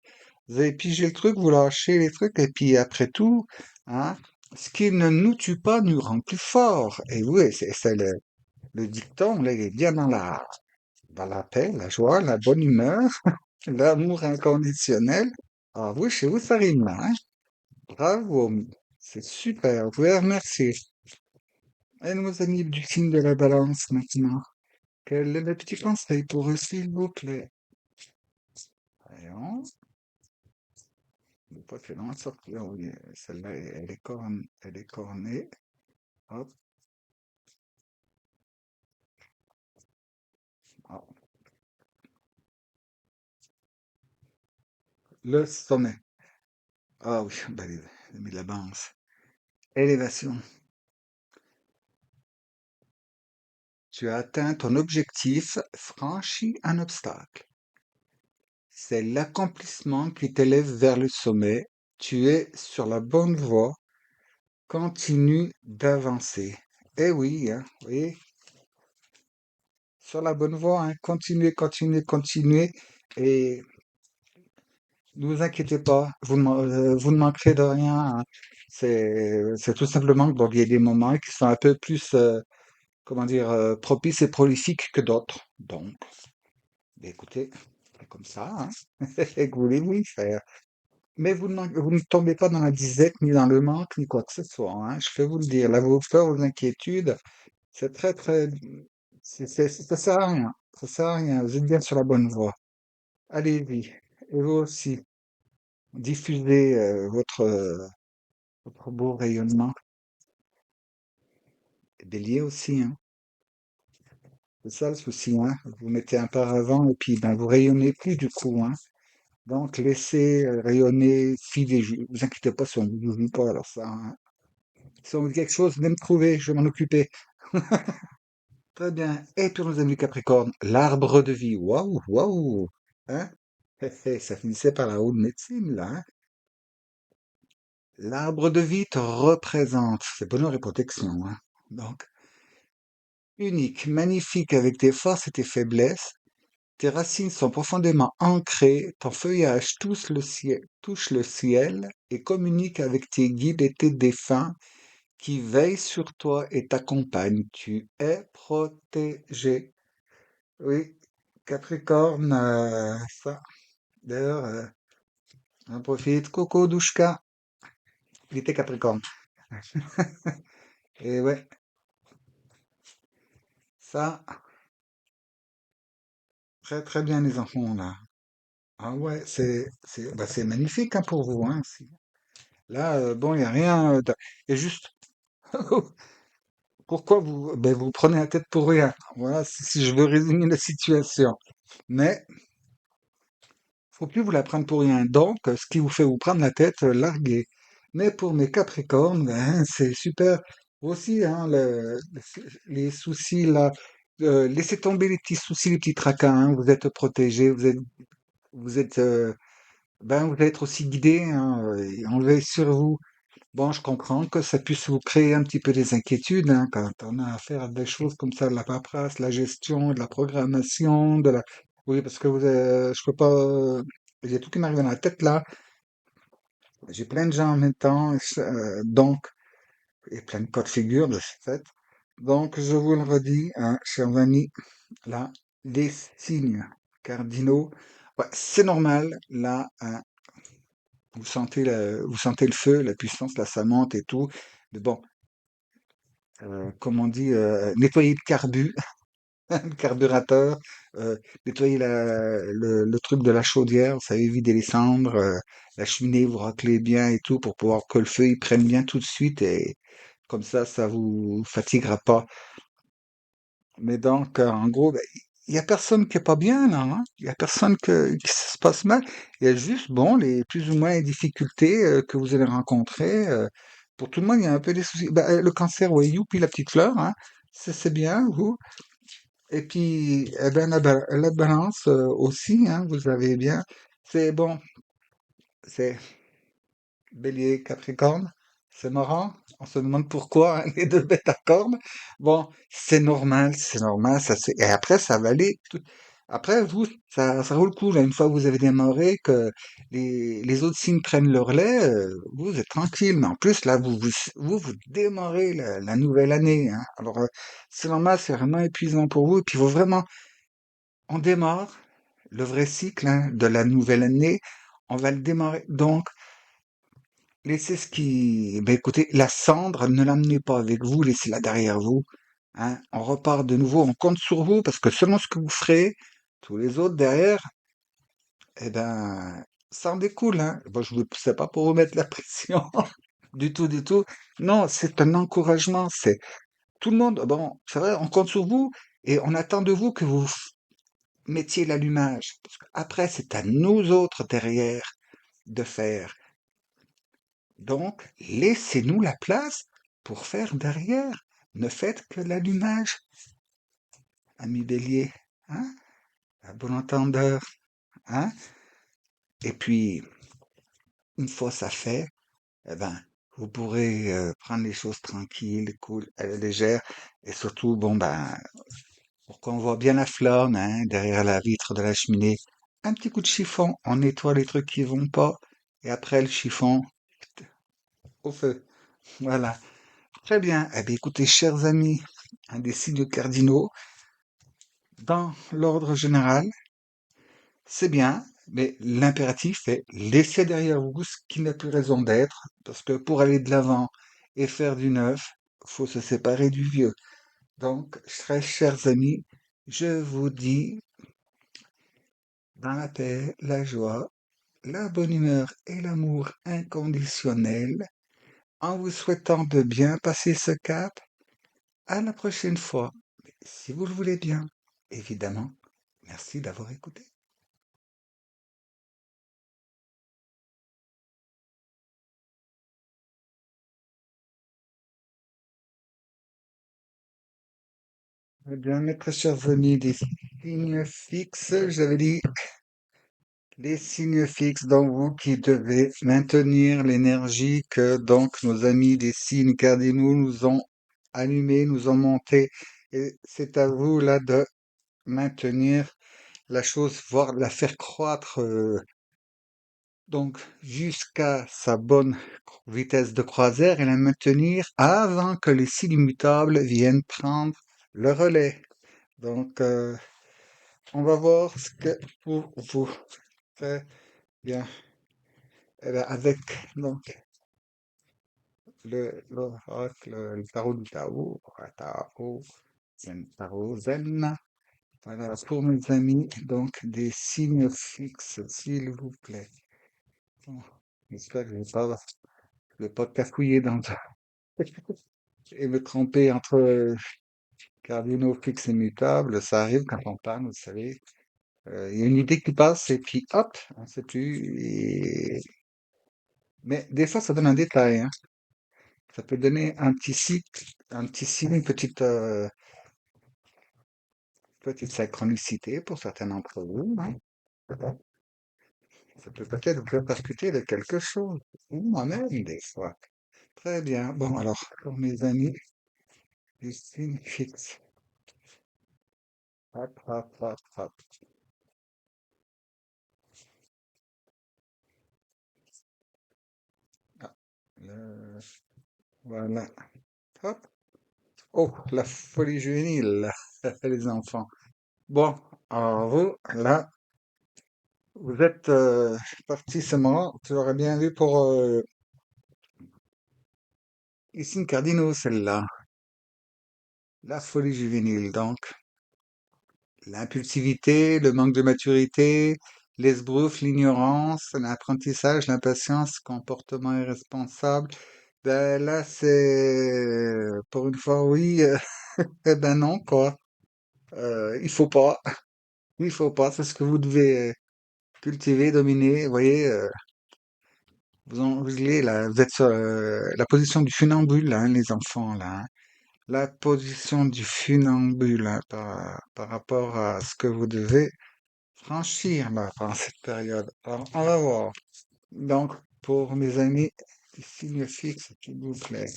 Vous avez pigé le truc, vous lâchez les trucs, et puis après tout, hein, ce qui ne nous tue pas nous rend plus forts. Et oui, c'est le dicton, là, il est bien dans la paix, la joie, la bonne humeur, l'amour inconditionnel. Ah oui, chez vous, ça rime là, hein. Bravo, c'est super, vous pouvez remercier. Et nos amis du signe de la balance maintenant. Quel est le petit conseil pour eux, s'il vous plaît? Voyons, le poids fait loin de sortir. Oui, celle-là, elle est cornée. Hop, hop. Le sommet. Ah oui, bah, les amis de la balance. Élévation. Tu as atteint ton objectif, franchi un obstacle. C'est l'accomplissement qui t'élève vers le sommet. Tu es sur la bonne voie. Continue d'avancer. Eh oui, hein, oui, sur la bonne voie, hein, continuez, continuez, continuez. Et ne vous inquiétez pas, vous ne manquerez de rien, hein. C'est tout simplement que bon, il y a des moments qui sont un peu plus, comment dire, propices et prolifiques que d'autres. Donc, ben écoutez, c'est comme ça, hein. Que voulez-vous y faire? Mais vous ne tombez pas dans la disette, ni dans le manque, ni quoi que ce soit, hein. Je peux vous le dire. Là, vos peurs, vos inquiétudes, c'est très, très, ça sert à rien. Ça sert à rien. Vous êtes bien sur la bonne voie. Allez-y. Et vous aussi. Diffusez votre beau rayonnement. Et Bélier aussi, hein. C'est ça le souci, hein. Vous mettez un paravent et puis ben, vous rayonnez plus du coup, hein. Donc laissez rayonner, filez. Vous inquiétez pas si on ne vous oublie pas alors ça, hein. Si on vous dit quelque chose, venez me trouver, je vais m'en occuper. Très bien. Et puis nos amis Capricorne, l'arbre de vie. Waouh, waouh. Hein? Ça finissait par la haute médecine, là, hein. L'arbre de vie te représente. C'est bonheur et protection, hein. Donc, unique, magnifique avec tes forces et tes faiblesses. Tes racines sont profondément ancrées. Ton feuillage touche le ciel et communique avec tes guides et tes défunts qui veillent sur toi et t'accompagnent. Tu es protégé. Oui, Capricorne, ça. D'ailleurs, j'en profite. Coco Douchka, il était Capricorne. Et ouais, ça, très très bien les enfants là. Ah ouais, c'est magnifique hein, pour vous. Hein. Là, bon, il n'y a rien. Il y a juste. Pourquoi vous prenez la tête pour rien? Voilà, si je veux résumer la situation. Mais faut plus vous la prendre pour rien. Donc, ce qui vous fait vous prendre la tête, larguez. Mais pour mes Capricornes, ben, c'est super. Aussi, hein, les soucis là, laissez tomber les petits soucis, les petits tracas. Hein, vous êtes protégés, vous êtes, ben, vous allez être aussi guidés. Hein, et on veille sur vous. Bon, je comprends que ça puisse vous créer un petit peu des inquiétudes, hein, quand on a affaire à des choses comme ça, de la paperasse, la gestion, de la programmation, de la... Oui, parce que je peux pas... J'ai tout qui m'arrive dans la tête là. J'ai plein de gens en même temps, donc, et plein de cas de figure de ce fait. Donc, je vous le redis, hein, chers amis, là, les signes cardinaux, ouais, c'est normal, là, hein, vous sentez le feu, la puissance, là, ça monte et tout. Mais bon, comme on dit, nettoyer le carburateur, nettoyer le truc de la chaudière, vous savez, vider les cendres, la cheminée, vous raclez bien et tout pour pouvoir que le feu il prenne bien tout de suite et comme ça vous fatiguera pas. Mais donc, en gros, ben, il y a personne qui est pas bien là, hein. Il y a personne qui se passe mal. Il y a juste, bon, les plus ou moins les difficultés que vous allez rencontrer. Pour tout le monde, il y a un peu des soucis. Ben, le cancer, oui, youpi, la petite fleur, hein. C'est bien, vous. Et puis, eh ben, la balance aussi, hein, vous avez bien. C'est bon, c'est Bélier, Capricorne, c'est marrant. On se demande pourquoi hein, les deux bêtes à cornes. Bon, c'est normal. Et après, ça va aller. Après, vous, ça vaut le coup. Là, une fois que vous avez démarré, que les autres signes prennent leur lait, vous êtes tranquille. Mais en plus, là, vous démarrez la nouvelle année. Hein. Alors, c'est normal, c'est vraiment épuisant pour vous. Et puis, il faut vraiment, on démarre le vrai cycle hein, de la nouvelle année. On va le démarrer. Donc, laissez ce qui... Ben écoutez, la cendre, ne l'amenez pas avec vous, laissez-la derrière vous. Hein. On repart de nouveau, on compte sur vous, parce que selon ce que vous ferez, tous les autres derrière, eh ben, ça en découle. Hein. Bon, je ne vous pousse pas pour vous mettre la pression, du tout, du tout. Non, c'est un encouragement, c'est tout le monde, bon, c'est vrai, on compte sur vous, et on attend de vous que vous mettiez l'allumage. Parce qu'après, c'est à nous autres derrière de faire. Donc, laissez-nous la place pour faire derrière. Ne faites que l'allumage, ami Bélier. Hein? À bon entendeur. Hein? Et puis, une fois ça fait, eh ben, vous pourrez prendre les choses tranquilles, cool, légères. Et surtout, bon, ben, pour qu'on voit bien la flamme hein, derrière la vitre de la cheminée, un petit coup de chiffon, on nettoie les trucs qui vont pas. Et après, le chiffon, au feu. Voilà. Très bien. Eh bien, écoutez, chers amis, un des signes cardinaux, dans l'ordre général, c'est bien, mais l'impératif est laisser derrière vous ce qui n'a plus raison d'être, parce que pour aller de l'avant et faire du neuf, faut se séparer du vieux. Donc, très chers amis, je vous dis, dans la paix, la joie, la bonne humeur et l'amour inconditionnel, en vous souhaitant de bien passer ce cap, à la prochaine fois, si vous le voulez bien, évidemment. Merci d'avoir écouté. Eh bien, mes très chers amis, des signes fixes, j'avais dit les signes fixes dans vous qui devez maintenir l'énergie que donc nos amis des signes cardinaux nous ont allumé, nous ont monté. Et c'est à vous là de maintenir la chose, voire de la faire croître donc jusqu'à sa bonne vitesse de croisière et la maintenir avant que les signes mutables viennent prendre le relais. Donc, on va voir ce que pour vous fait bien. Eh bien, avec donc le tarot du Tao, le tarot zen. Voilà, pour mes amis, donc des signes fixes, s'il vous plaît. Bon, j'espère que je vais pas cafouiller dans et me tromper entre cardinaux fixes et mutables. Ça arrive quand on parle, vous savez. Il y a une idée qui passe et puis hop, on ne sait plus. Mais des fois, ça donne un détail. Hein. Ça peut donner un petit cycle, un petit signe, une petite synchronicité pour certains d'entre vous. Hein. Ça peut peut-être vous faire percuter de quelque chose. Ou moi-même, des fois. Très bien. Bon, alors, pour mes amis, Justine fixe. Hop, hop, hop, hop. Ah, le- voilà. Hop. Oh, la folie juvénile, les enfants. Bon, alors vous, là, vous êtes parti ce moment. Tu l'aurais bien vu pour Christine Cardino, celle-là. La folie juvénile, donc. L'impulsivité, le manque de maturité, l'esbrouf, l'ignorance, l'apprentissage, l'impatience, comportement irresponsable. Ben là, c'est pour une fois, oui, eh ben non, quoi. Il faut pas, il faut pas. C'est ce que vous devez cultiver, dominer. Vous voyez, vous là, vous êtes sur la position du funambule, hein, les enfants, là, hein. La position du funambule, hein, par rapport à ce que vous devez franchir là, pendant cette période. Alors, on va voir. Donc, pour mes amis, signe fixe, s'il vous plaît.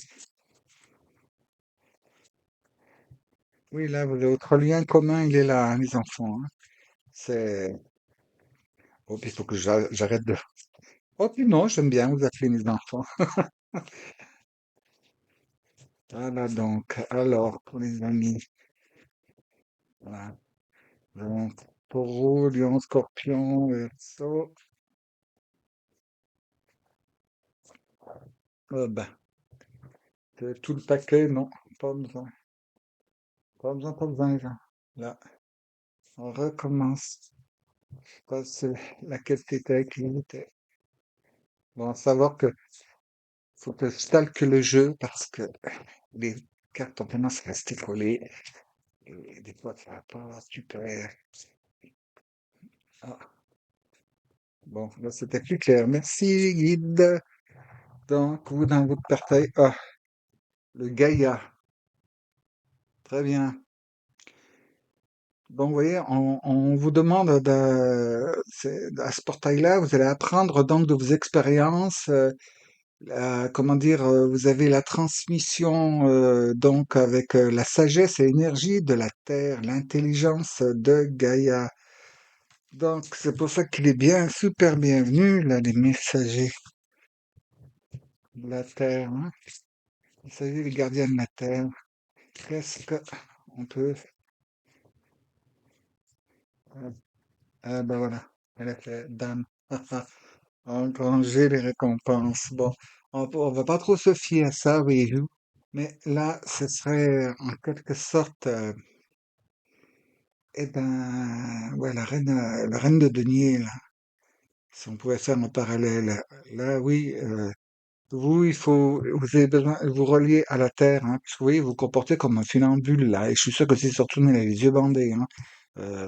Oui, là, votre lien commun, il est là, hein, les enfants, hein. C'est... Oh, puis il faut que j'arrête de... Oh, puis non, j'aime bien vous appeler mes enfants. Voilà, donc, alors, pour les amis, voilà. Donc, Taureau, Lion, Scorpion, Verseau. Ben, c'est tout le paquet, non, pas besoin. Pas besoin, pas besoin, les gens. Là, on recommence. Pas laquelle t'étais, qui était. Bon, à savoir que faut que je stalke le jeu parce que les cartes ont tendance à rester collées et des fois ça va pas super. Ah, bon, là c'était plus clair. Merci, guide. Donc, vous dans votre partie, ah, le Gaïa. Très bien. Donc, vous voyez, on vous demande à ce portail-là, vous allez apprendre donc de vos expériences. Comment dire, vous avez la transmission donc avec la sagesse et l'énergie de la Terre, l'intelligence de Gaïa. Donc c'est pour ça qu'il est bien super bienvenu là, les messagers de la Terre, hein. Vous savez, les gardiens de la Terre. Qu'est-ce que on peut ah ben voilà, elle a fait Dame. Engranger les récompenses. Bon, on va pas trop se fier à ça, voyez-vous. Mais là, ce serait en quelque sorte eh ben, ouais, la reine de denier, là, si on pouvait faire un parallèle. Là, oui, vous, vous avez besoin de vous relier à la terre, hein, parce que oui, vous vous comportez comme un funambule, là, et je suis sûr que si vous retournez là, les yeux bandés, hein,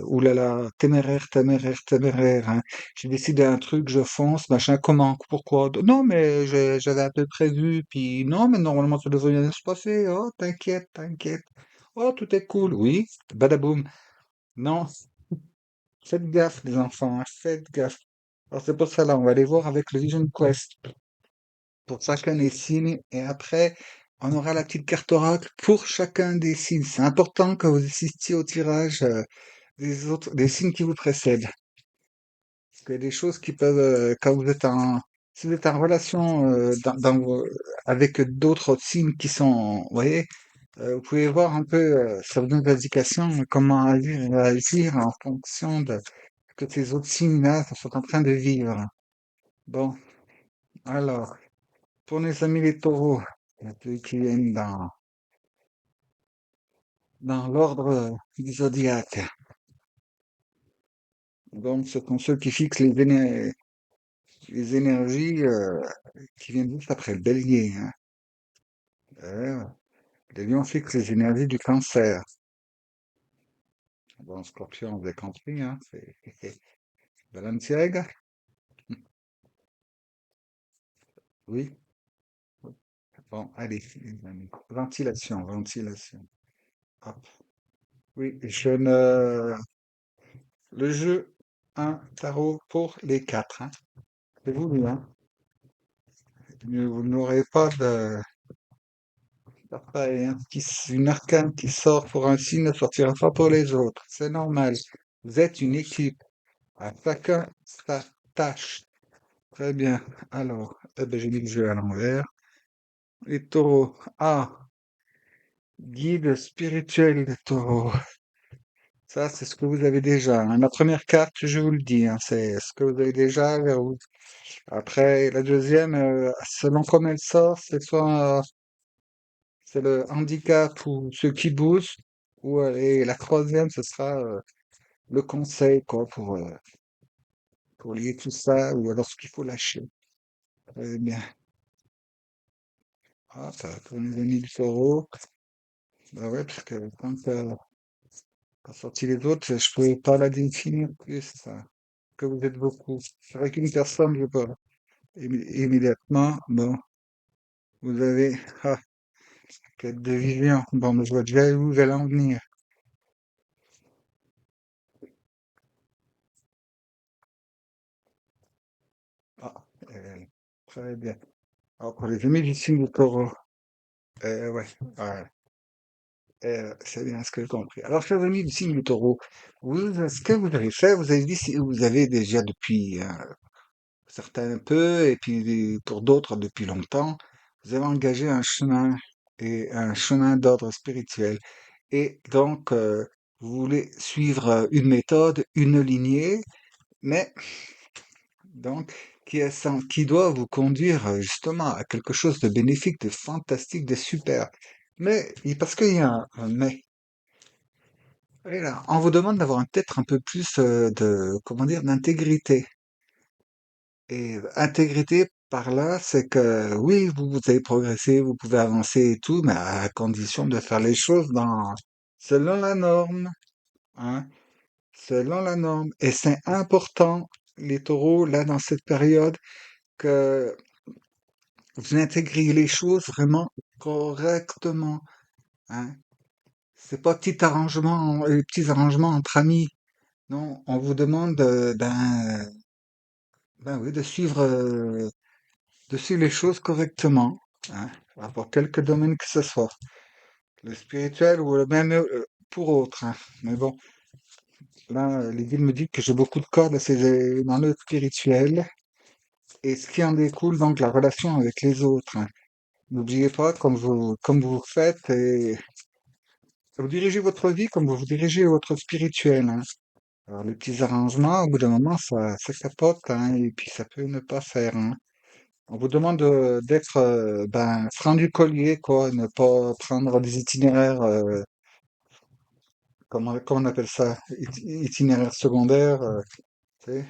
oulala, téméraire, téméraire, téméraire, hein, j'ai décidé un truc, je fonce, machin, comment, pourquoi? Non, mais j'avais un peu prévu, puis non, mais normalement, ça devrait bien se passer, oh, t'inquiète, t'inquiète, oh, tout est cool, oui, badaboum. Non, faites gaffe, les enfants, hein, faites gaffe. Alors c'est pour ça là, on va aller voir avec le Vision Quest pour chacun des signes et après on aura la petite carte oracle pour chacun des signes. C'est important que vous assistiez au tirage des signes qui vous précèdent. Parce qu'il y a des choses qui peuvent, quand vous êtes si vous êtes en relation avec d'autres signes qui sont, vous voyez, vous pouvez voir un peu, ça vous donne des indications de comment agir et réagir en fonction de que ces autres signes-là sont en train de vivre. Bon, alors, pour les amis les taureaux, il y a ceux qui viennent dans l'ordre du zodiaque. Donc, ce sont ceux qui fixent les énergies qui viennent juste après le bélier, hein. Euh, les lions fixent les énergies du cancer. Bon, scorpion, vous avez compris, hein, c'est Balenciaga. Oui. Bon, allez, les amis. Ventilation, ventilation. Hop. Oui, le jeu, un tarot pour les quatre, hein. C'est voulu, hein. Vous n'aurez pas de pareil, hein, une arcane qui sort pour un signe ne sortira pas pour les autres. C'est normal. Vous êtes une équipe. À chacun sa tâche. Très bien. Alors, eh ben, j'ai mis le jeu à l'envers. Les taureaux. Ah, guide spirituel des taureaux. Ça, c'est ce que vous avez déjà, hein. La première carte, je vous le dis, hein, c'est ce que vous avez déjà vers vous. Après, la deuxième, selon comme elle sort, c'est soit c'est le handicap ou ceux qui bougent, ou et la troisième, ce sera le conseil, quoi, pour lier tout ça, ou alors ce qu'il faut lâcher. Très bien. Ah, ça, pour les amis du taureau, bah ouais, parce que quand t'as sorti les autres, je pouvais pas la définir plus, ça, que vous êtes beaucoup. C'est vrai qu'une personne, je peux immédiatement, bon, vous avez, ah, quête de vision. Bon, mais je vois déjà où vous allez en venir. Ah, euh, très bien. Alors, pour les amis du signe du taureau, ouais, ouais, c'est bien ce que j'ai compris. Alors, chers amis du signe du taureau, ce que vous avez fait, vous avez dit si vous avez déjà depuis certains peu, et puis pour d'autres depuis longtemps, vous avez engagé un chemin et un chemin d'ordre spirituel. Et donc, vous voulez suivre une méthode, une lignée, mais donc qui doit vous conduire justement à quelque chose de bénéfique, de fantastique, de super. Mais parce qu'il y a un mais. Et là, on vous demande d'avoir peut-être un peu plus de, comment dire, d'intégrité. Et intégrité par là, c'est que oui, vous avez progressé, vous pouvez avancer et tout, mais à condition de faire les choses selon la norme, hein, selon la norme. Et c'est important, les taureaux, là, dans cette période, que vous intégriez les choses vraiment correctement, hein. C'est pas petits arrangements entre amis. Non, on vous demande ben oui, de suivre les choses correctement, hein, pour quelque domaine que ce soit, le spirituel ou le même pour autre, hein. Mais bon, là, les guides me disent que j'ai beaucoup de cordes dans le spirituel et ce qui en découle, donc la relation avec les autres, hein. N'oubliez pas, comme vous faites, et vous dirigez votre vie comme vous dirigez votre spirituel, hein. Alors, les petits arrangements, au bout d'un moment, ça capote, hein, et puis ça peut ne pas faire, hein. On vous demande d'être ben, franc du collier, quoi, ne pas prendre des itinéraires, comment on appelle ça, itinéraires secondaires, tu sais.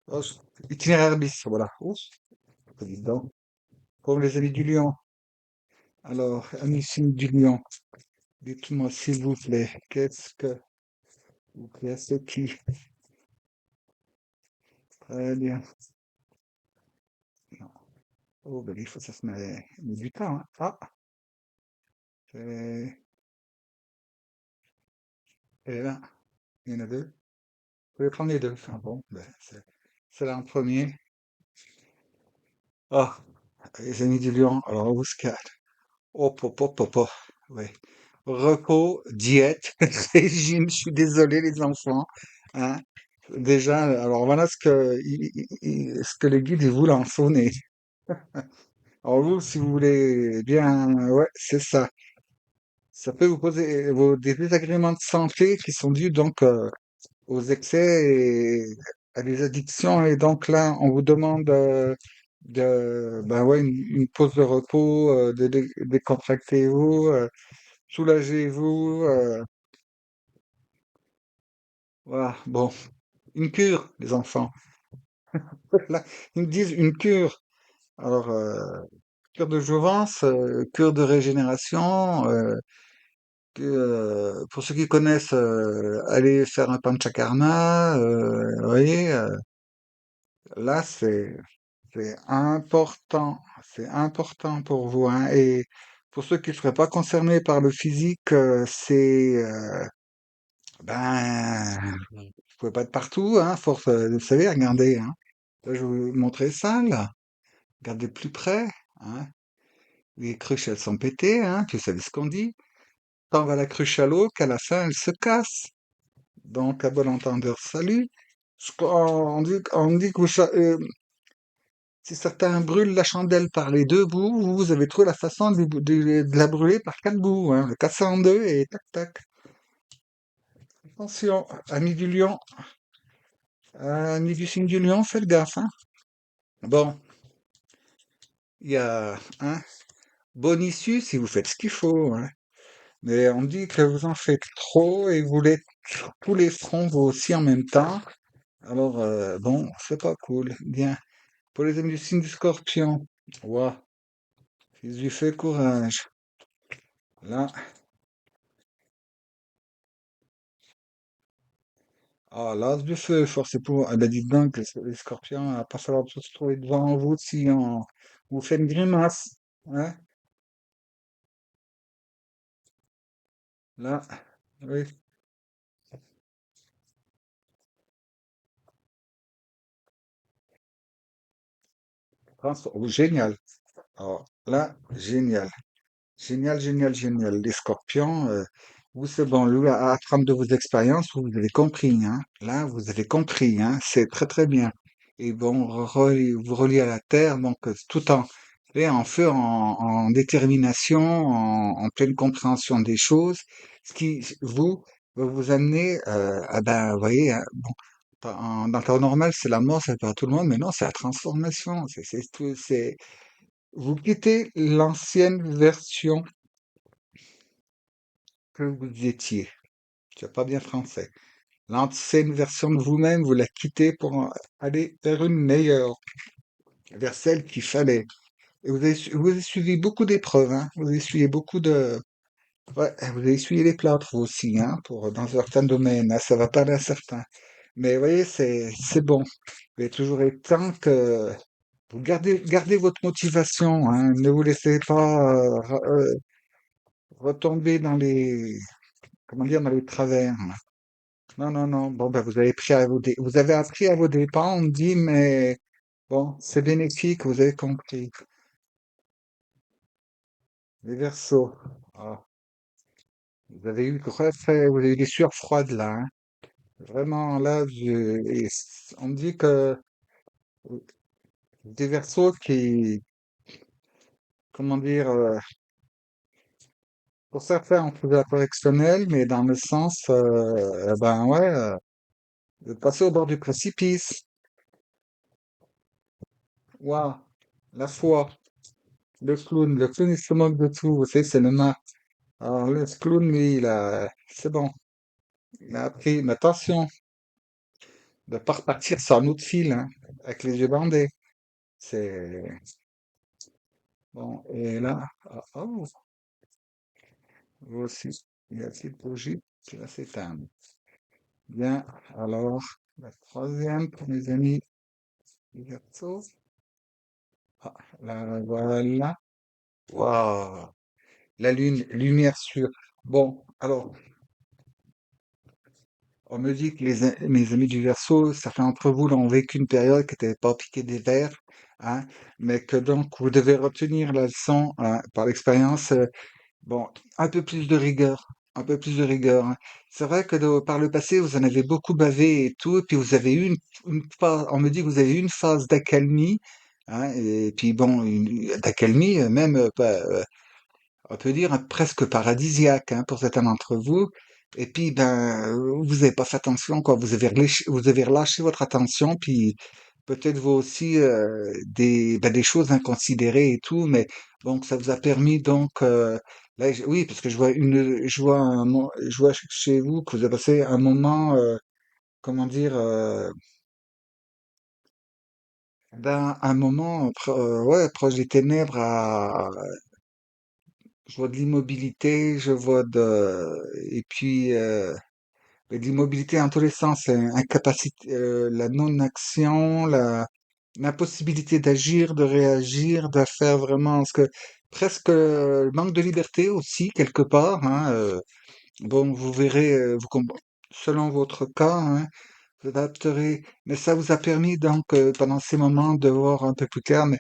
Oh, itinéraire bis, voilà. Ouf, dis donc. Pour les amis du lion. Alors, amis signes du lion, dites-moi s'il vous plaît, qu'est-ce que vous pensez qui? Très bien. Non. Oh, ben, il faut ça se met du temps, hein. Ah, c'est- elle est là. Il y en a deux. Vous pouvez prendre les deux. Ah bon, ben, c'est là en premier. Ah, les amis du lion, alors on vous se calme. Hop, hop, hop, hop, hop. Ouais. Repos, diète, régime, je suis désolé les enfants, hein. Déjà, alors voilà ce que les guides ils vous lancent au nez. Alors vous, si vous voulez bien, ouais, c'est ça. Ça peut vous poser des désagréments de santé qui sont dus donc aux excès et à des addictions. Et donc là, on vous demande ben ouais, une pause de repos, décontractez-vous, soulagez-vous. Voilà, bon, une cure, les enfants. Là, ils me disent une cure. Alors, cure de jouvence, cure de régénération. Pour ceux qui connaissent, aller faire un panchakarma, vous voyez, là, c'est important pour vous, hein. Et pour ceux qui ne seraient pas concernés par le physique, ben, vous pouvez pas être partout, hein, force, vous savez, regardez, hein. Là, je vais vous montrer ça, là. Regardez de plus près, hein. Les cruches, elles sont pétées, hein. Vous savez ce qu'on dit. Tant va la cruche à l'eau qu'à la fin, elle se casse. Donc, à bon entendeur, salut. On dit que si certains brûlent la chandelle par les deux bouts, vous avez trouvé la façon de la brûler par quatre bouts, hein. Le casser en deux et tac, tac. Attention, ami du lion, ami du signe du lion, faites gaffe, hein. Bon, il y a un bon issue si vous faites ce qu'il faut, hein. Mais on dit que vous en faites trop et vous voulez tous les fronts vous aussi en même temps. Alors, bon, c'est pas cool. Bien. Pour les amis du signe du scorpion, ouah, fils du feu, courage. Là, ah, l'as du feu, force et pouvoir. Ah ben dites donc, les scorpions, il va pas falloir se trouver devant vous si on vous fait une grimace. Hein? Là, oui. Oh, génial. Alors, là, génial. Génial, génial, génial. Les scorpions, vous, c'est bon, lui, à apprendre de vos expériences, vous avez compris, hein. Là, vous avez compris, hein. C'est très, très bien. Et bon, vous reliez à la terre, donc tout en feu, en détermination, en pleine compréhension des choses, ce qui, vous, va vous amener, ben, vous voyez, hein, bon, dans le temps normal, c'est la mort, ça fait pas à tout le monde, mais non, c'est la transformation. Vous quittez l'ancienne version que vous étiez. Tu n'as pas bien français. L'ancienne version de vous-même, vous la quittez pour aller vers une meilleure, vers celle qu'il fallait. Et vous avez suivi beaucoup d'épreuves, hein. Vous avez essuyé beaucoup de... Ouais, vous avez essuyé les plâtres, vous aussi, hein, dans certains domaines, hein. Ça va pas d'un certain. Mais vous voyez, c'est bon. Il est toujours temps que vous gardez votre motivation, hein. Ne vous laissez pas retomber dans comment dire, dans les travers, hein. Non, non, non. Bon, ben, vous avez appris à vos dépens, on me dit, mais bon, c'est bénéfique, vous avez compris. Les Verseaux. Ah, vous avez eu des sueurs froides là, hein. Vraiment, là, on me dit que des Verseaux qui, comment dire, pour certains, on trouve la correctionnelle, mais dans le sens, ben ouais, de passer au bord du précipice. Waouh, la foi, le clown, il se moque de tout, vous savez, c'est le mât. Alors, le clown, lui, c'est bon. Il a appris, mais attention, de pas repartir sur un autre fil, hein, avec les yeux bandés. C'est bon. Et là, oh, vous aussi, il y a une petite bougie qui va s'éteindre. Bien, alors, la troisième pour mes amis Verseau. Ah, voilà. Waouh, la lune, lumière sûre. Bon, alors, on me dit que mes amis du Verseau, certains d'entre vous l'ont vécu une période qui n'était pas piquée des vers, hein, mais que donc vous devez retenir la leçon, hein, par l'expérience. Bon, un peu plus de rigueur, un peu plus de rigueur, hein. C'est vrai que par le passé, vous en avez beaucoup bavé et tout, et puis vous avez eu une phase, on me dit que vous avez eu une phase d'accalmie, hein, et puis bon, d'accalmie, même pas, on peut dire presque paradisiaque, hein, pour certains d'entre vous. Et puis, ben, vous avez pas fait attention, quoi. Vous avez relâché votre attention, puis peut-être vous aussi des choses inconsidérées et tout, mais bon, ça vous a permis donc là, oui, parce que je vois chez vous que vous avez passé un moment, comment dire, un moment, ouais, proche des ténèbres je vois de l'immobilité, et puis de l'immobilité dans tous les sens, incapacité, la non-action, l'impossibilité d'agir, de réagir, de faire vraiment ce que presque le manque de liberté aussi quelque part, hein. Bon, vous verrez, selon votre cas, hein, vous adapterez. Mais ça vous a permis donc pendant ces moments de voir un peu plus clair, mais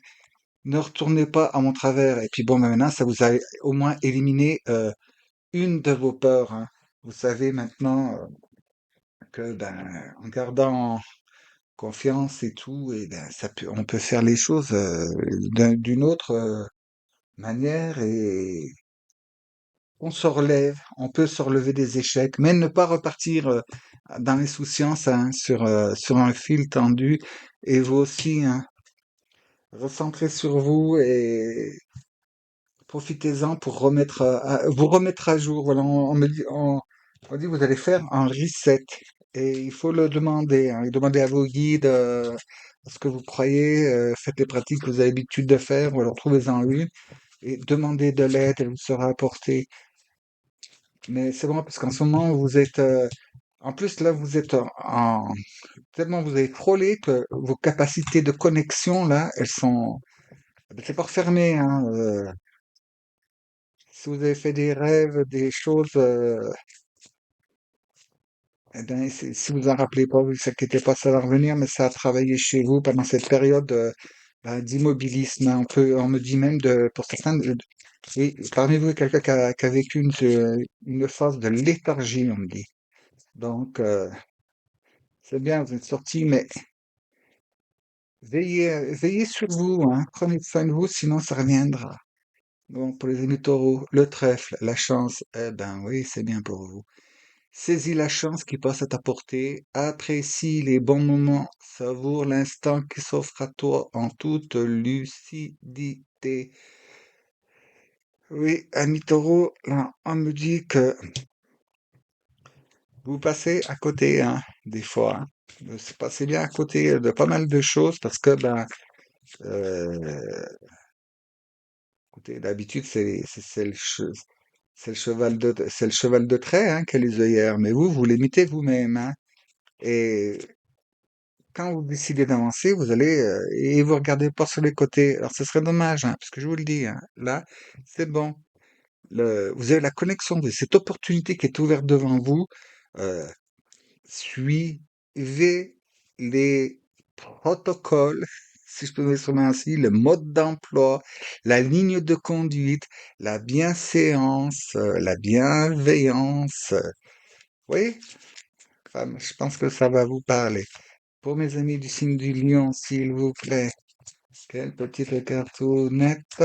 ne retournez pas à mon travers. Et puis bon, ben, maintenant, ça vous a au moins éliminé une de vos peurs, hein. Vous savez maintenant que ben, en gardant confiance et tout, et ben, on peut faire les choses d'une autre manière et on peut se relever des échecs, mais ne pas repartir dans les souciances hein, sur un fil tendu. Et vous aussi, hein, recentrez sur vous et profitez-en pour vous remettre à jour. Voilà, on dit vous allez faire un reset et il faut le demander. Hein, demandez à vos guides ce que vous croyez, faites les pratiques que vous avez l'habitude de faire ou alors trouvez-en une et demandez de l'aide, elle vous sera apportée. Mais c'est bon parce qu'en ce moment vous êtes, en plus là vous êtes tellement vous avez frôlé que vos capacités de connexion là, elles sont, c'est pas refermé. Hein, si vous avez fait des rêves, des choses, eh ben, si vous en rappelez pas, vous inquiétez pas, ça va revenir, mais ça a travaillé chez vous pendant cette période ben, d'immobilisme. Hein. On me dit même pour certains, et parmi vous, quelqu'un qui a vécu une phase de léthargie, on me dit. Donc, c'est bien, vous êtes sorti, mais veillez sur vous, hein. Prenez soin de vous, sinon ça reviendra. Donc, pour les amis taureaux, le trèfle, la chance, eh ben oui, c'est bien pour vous. Saisis la chance qui passe à ta portée, apprécie les bons moments, savoure l'instant qui s'offre à toi en toute lucidité. Oui, ami taureau, là, on me dit que vous passez à côté, hein, des fois. Hein. Vous passez bien à côté de pas mal de choses parce que, ben, euh, écoutez, d'habitude, c'est le cheval de trait, hein, qui a les œillères, mais vous l'imitez vous-même, hein. Et quand vous décidez d'avancer, vous allez et vous regardez pas sur les côtés. Alors ce serait dommage, hein, parce que je vous le dis, hein, là, c'est bon. Vous avez la connexion, vous avez cette opportunité qui est ouverte devant vous. Euh, Suivez les protocoles, si je peux m'exprimer ainsi, le mode d'emploi, la ligne de conduite, la bienséance, la bienveillance. Oui, femme, je pense que ça va vous parler. Pour mes amis du signe du lion, s'il vous plaît, quelle petite cartoonette.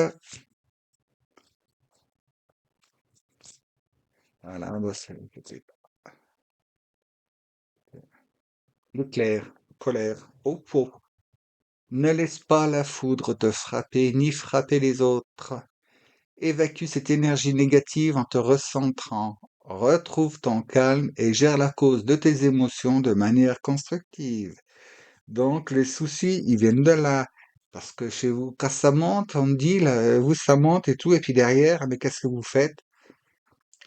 Voilà, bah, le clair, colère, au pot. Ne laisse pas la foudre te frapper ni frapper les autres. Évacue cette énergie négative en te recentrant. Retrouve ton calme et gère la cause de tes émotions de manière constructive. Donc les soucis, ils viennent de là. Parce que chez vous, quand ça monte, on me dit, là, vous, ça monte et tout, et puis derrière, mais qu'est-ce que vous faites?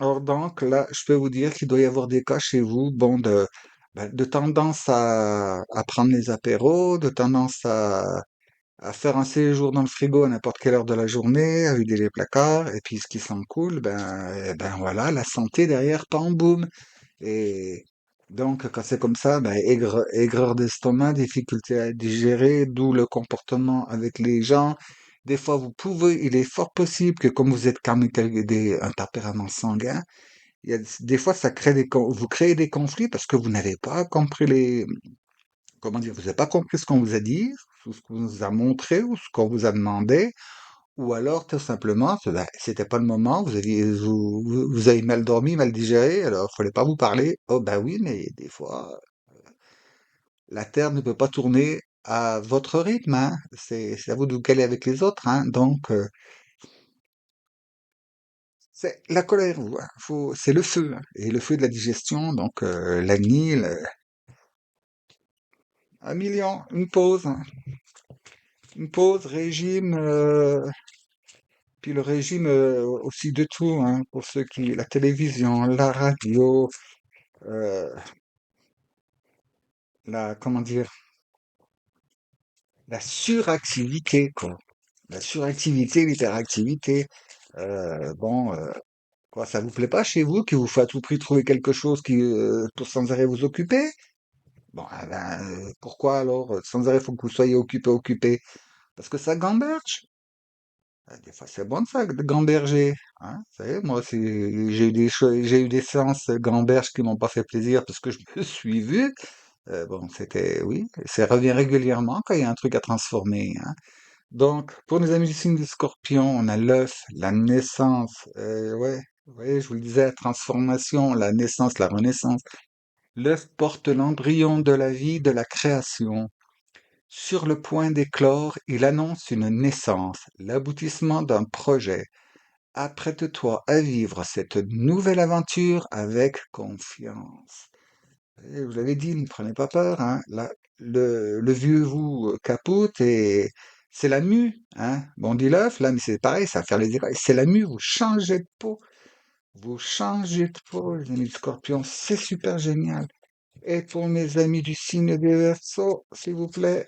Or donc, là, je peux vous dire qu'il doit y avoir des cas chez vous, bon, de tendance à prendre les apéros, de tendance à faire un séjour dans le frigo à n'importe quelle heure de la journée, à vider les placards, et puis ce qui s'en coule, ben voilà, la santé derrière, en boum. Et donc, quand c'est comme ça, ben, aigreur d'estomac, difficulté à digérer, d'où le comportement avec les gens. Des fois, il est fort possible que comme vous êtes quand même un tempérament sanguin, des fois, vous créez des conflits parce que vous n'avez pas compris comment dire, vous n'avez pas compris ce qu'on vous a dit, ou ce qu'on vous a montré, ou ce qu'on vous a demandé, ou alors tout simplement, c'était pas le moment, vous avez mal dormi, mal digéré, alors il fallait pas vous parler. Oh bah oui, mais des fois, la Terre ne peut pas tourner à votre rythme, hein. C'est à vous de vous caler avec les autres, hein. Donc, c'est la colère, hein. C'est le feu, hein. Et le feu de la digestion, donc l'agni, un million, une pause, régime, puis le régime aussi de tout, hein, pour ceux qui, la télévision, la radio, euh, comment dire, la suractivité, quoi. La suractivité, l'hyperactivité. Bon, quoi, ça vous plaît pas chez vous, qu'il vous faut à tout prix trouver quelque chose pour sans arrêt vous occuper? Bon, ah ben, pourquoi alors? Sans arrêt, faut que vous soyez occupé, occupé. Parce que ça gamberge. Des fois, c'est bon de ça, de gamberger. Hein. Vous savez, moi, j'ai eu j'ai eu des séances gamberges qui m'ont pas fait plaisir parce que je me suis vu. Bon, c'était, oui, ça revient régulièrement quand il y a un truc à transformer. Hein. Donc, pour nos amis du signe du Scorpion, on a l'œuf, la naissance. Ouais, vous voyez, je vous le disais, la transformation, la naissance, la renaissance. L'œuf porte l'embryon de la vie, de la création. Sur le point d'éclore, il annonce une naissance, l'aboutissement d'un projet. Apprête-toi à vivre cette nouvelle aventure avec confiance. Et je vous l'avais dit, ne prenez pas peur. Hein. Là, le vieux vous capote et c'est la mue. Hein. Bon, on dit l'œuf, là, mais c'est pareil, ça va faire les écailles. C'est la mue, vous changez de peau. Vous changez de peau, les amis du Scorpion. C'est super génial. Et pour mes amis du signe des Verseaux, s'il vous plaît,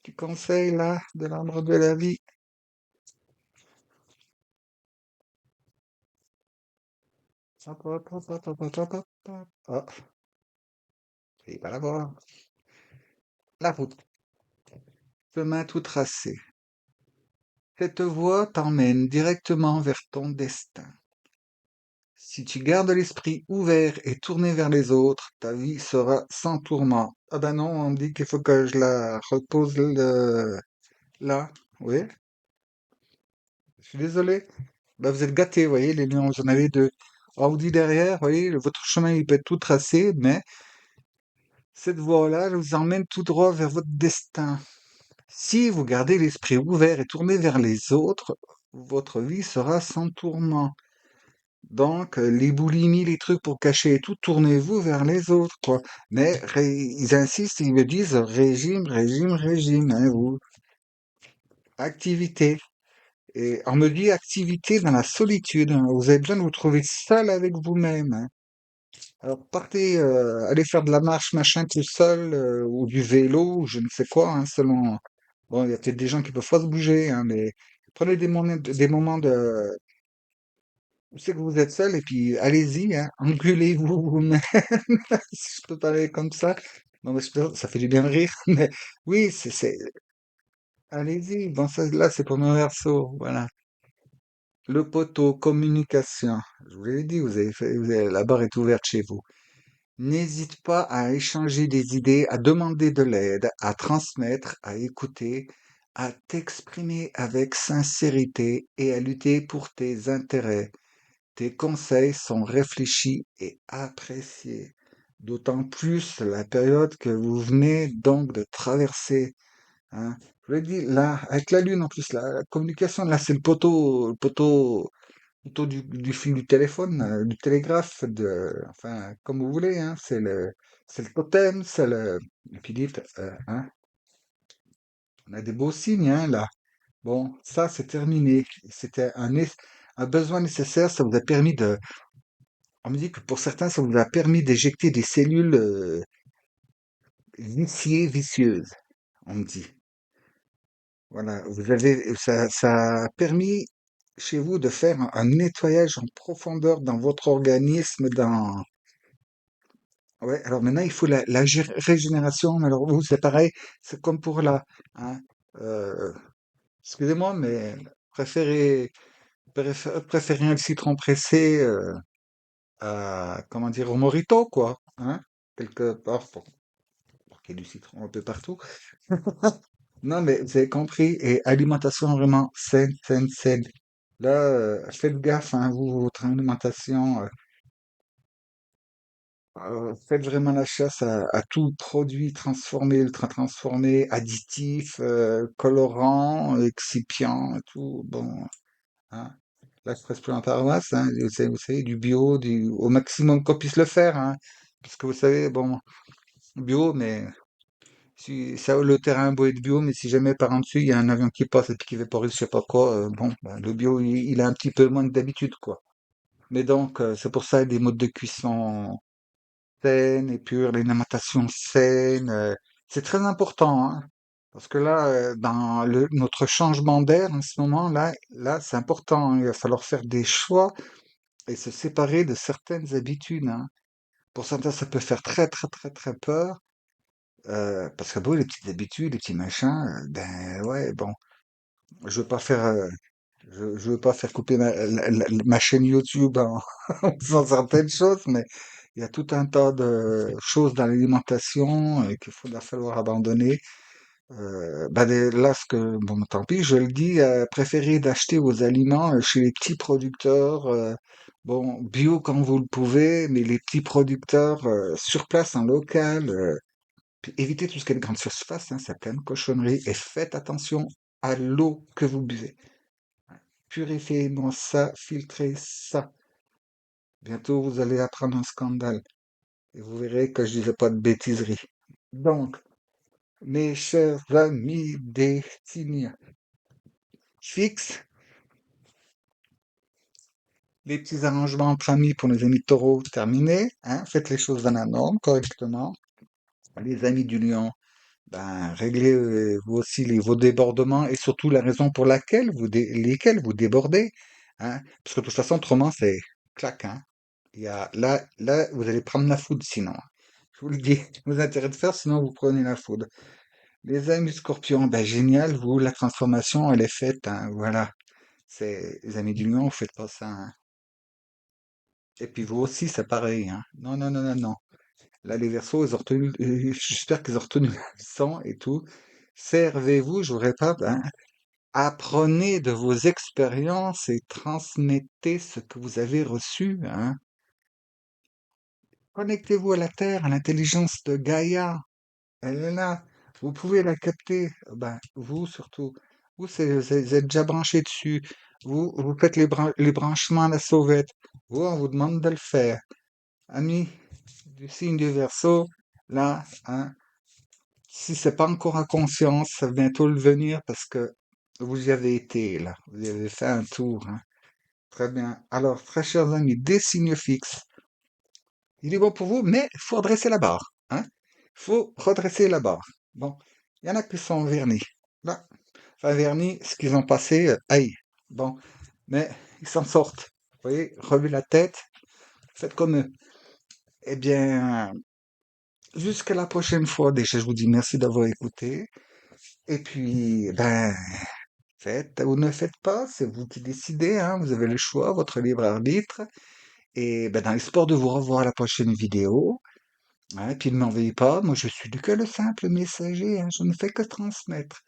petit conseil là, de l'arbre de la vie. Hop, hop, hop, hop, hop, hop, hop, hop. Ah, il va l'avoir. La route, chemin tout tracé. Cette voie t'emmène directement vers ton destin. Si tu gardes l'esprit ouvert et tourné vers les autres, ta vie sera sans tourment. Ah ben non, on me dit qu'il faut que je la repose là. Oui, je suis désolé. Ben vous êtes gâtés, vous voyez, les lions, vous en avez deux. On vous dit derrière, vous voyez, votre chemin il peut être tout tracé, mais cette voie-là elle vous emmène tout droit vers votre destin. Si vous gardez l'esprit ouvert et tourné vers les autres, votre vie sera sans tourment. Donc, les boulimies, les trucs pour cacher et tout, tournez-vous vers les autres, quoi. Mais ils insistent, ils me disent régime, régime, régime, hein, vous. Activité. Et on me dit activité dans la solitude. Hein. Vous avez besoin de vous trouver seul avec vous-même. Hein. Alors partez, allez faire de la marche, machin, tout seul, ou du vélo, ou je ne sais quoi, hein, selon. Bon, il y a peut-être des gens qui peuvent pas se bouger, hein, mais prenez des moments de. Vous savez que vous êtes seul et puis allez-y, hein, engueulez-vous vous-même, si je peux parler comme ça. Non, mais ça fait du bien de rire, mais oui, allez-y. Bon, ça, là, c'est pour nos versos, voilà. Le poteau, communication. Je vous l'ai dit, la barre est ouverte chez vous. N'hésite pas à échanger des idées, à demander de l'aide, à transmettre, à écouter, à t'exprimer avec sincérité et à lutter pour tes intérêts. Tes conseils sont réfléchis et appréciés, d'autant plus la période que vous venez donc de traverser. Hein. Je vous l'ai dit, là, avec la Lune en plus, la communication, là, c'est le poteau du fil du téléphone, du télégraphe, enfin, comme vous voulez, hein, c'est le totem, et puis dites, hein, on a des beaux signes, hein, là. Bon, ça, c'est terminé. C'était un besoin nécessaire, ça vous a permis de. On me dit que pour certains, ça vous a permis d'éjecter des cellules vicieuses, on me dit. Voilà, ça a permis chez vous de faire un nettoyage en profondeur dans votre organisme, Ouais, alors maintenant, il faut la régénération. Mais alors vous, c'est pareil, c'est comme pour hein, euh, excusez-moi, mais préférez un citron pressé comment dire, au Morito, quoi, hein, quelque part, pour qu'il y ait du citron un peu partout. Non, mais vous avez compris, et alimentation vraiment saine, saine, saine. Là, faites gaffe, hein, vous, votre alimentation. Faites vraiment la chasse à tout produit transformé, ultra transformé, additif, colorant, excipient, et tout. Bon, hein. Là, je presse plus en paroisse, hein. Vous savez, du bio, au maximum qu'on puisse le faire, hein. Parce que vous savez, bon, bio, mais si ça, le terrain beau être bio, mais si jamais par en dessus, il y a un avion qui passe et puis qui vaporise, je sais pas quoi, bon, ben, le bio, il a un petit peu moins que d'habitude, quoi. Mais donc, c'est pour ça des modes de cuisson saine et pure, l'alimentation saine, c'est très important, hein. Parce que là, dans notre changement d'air en ce moment, là, c'est important, hein. Il va falloir faire des choix et se séparer de certaines habitudes, hein. Pour certains, ça peut faire très, très, très, très peur, parce que bon, les petites habitudes, les petits machins, ben ouais, bon, je veux pas faire, je veux pas faire couper ma chaîne YouTube en, en faisant certaines choses, mais il y a tout un tas de choses dans l'alimentation qu'il va falloir abandonner. Là, bon, tant pis, je le dis, préférez d'acheter vos aliments chez les petits producteurs, bon, bio quand vous le pouvez, mais les petits producteurs sur place, en local. Puis évitez tout ce qui est de grande surface, hein, c'est plein de cochonneries. Et faites attention à l'eau que vous buvez. Purifiez-moi ça, filtrez ça. Bientôt, vous allez apprendre un scandale. Et vous verrez que je disais pas de bêtiserie. Donc, mes chers amis des signes fixes, les petits arrangements entre amis pour les amis taureaux terminés. Hein, faites les choses dans la norme, correctement. Les amis du lion, ben, réglez vous aussi vos débordements et surtout la raison pour laquelle lesquels vous débordez. Hein, parce que de toute façon, autrement, c'est clac. Hein. Là, vous allez prendre la foudre sinon. Je vous le dis, vous intérêt de faire, sinon vous prenez la foudre. Les amis scorpions, ben génial, vous, la transformation, elle est faite. Hein, voilà. C'est les amis du lion, vous faites pas ça. Hein. Et puis vous aussi, c'est pareil. Hein. Non, non, non, non, non. Là, les Verseaux, ils ont retenu, j'espère qu'ils ont retenu la leçon et tout. Servez-vous, je vous répète, hein, apprenez de vos expériences et transmettez ce que vous avez reçu. Hein. Connectez-vous à la Terre, à l'intelligence de Gaïa. Elle est là. Vous pouvez la capter. Ben, vous surtout. Vous, vous êtes déjà branché dessus. Vous faites les branchements à la sauvette. Vous, on vous demande de le faire. Amis du signe du Verseau, là, hein, si c'est pas encore à conscience, ça va bientôt le venir parce que vous y avez été, là. Vous y avez fait un tour. Hein. Très bien. Alors, très chers amis, des signes fixes. Il est bon pour vous, mais il faut redresser la barre. Hein. Faut redresser la barre. Bon, il y en a qui sont vernis. Là, enfin vernis, ce qu'ils ont passé, aïe. Bon, mais ils s'en sortent. Vous voyez, relevez la tête, faites comme eux. Eh bien, jusqu'à la prochaine fois. Déjà, je vous dis merci d'avoir écouté. Et puis, ben, faites ou ne faites pas, c'est vous qui décidez, hein, vous avez le choix, votre libre arbitre. Et ben, dans l'espoir de vous revoir à la prochaine vidéo, hein, et puis ne m'envoyez pas, moi je suis que le simple messager, hein, je ne fais que transmettre.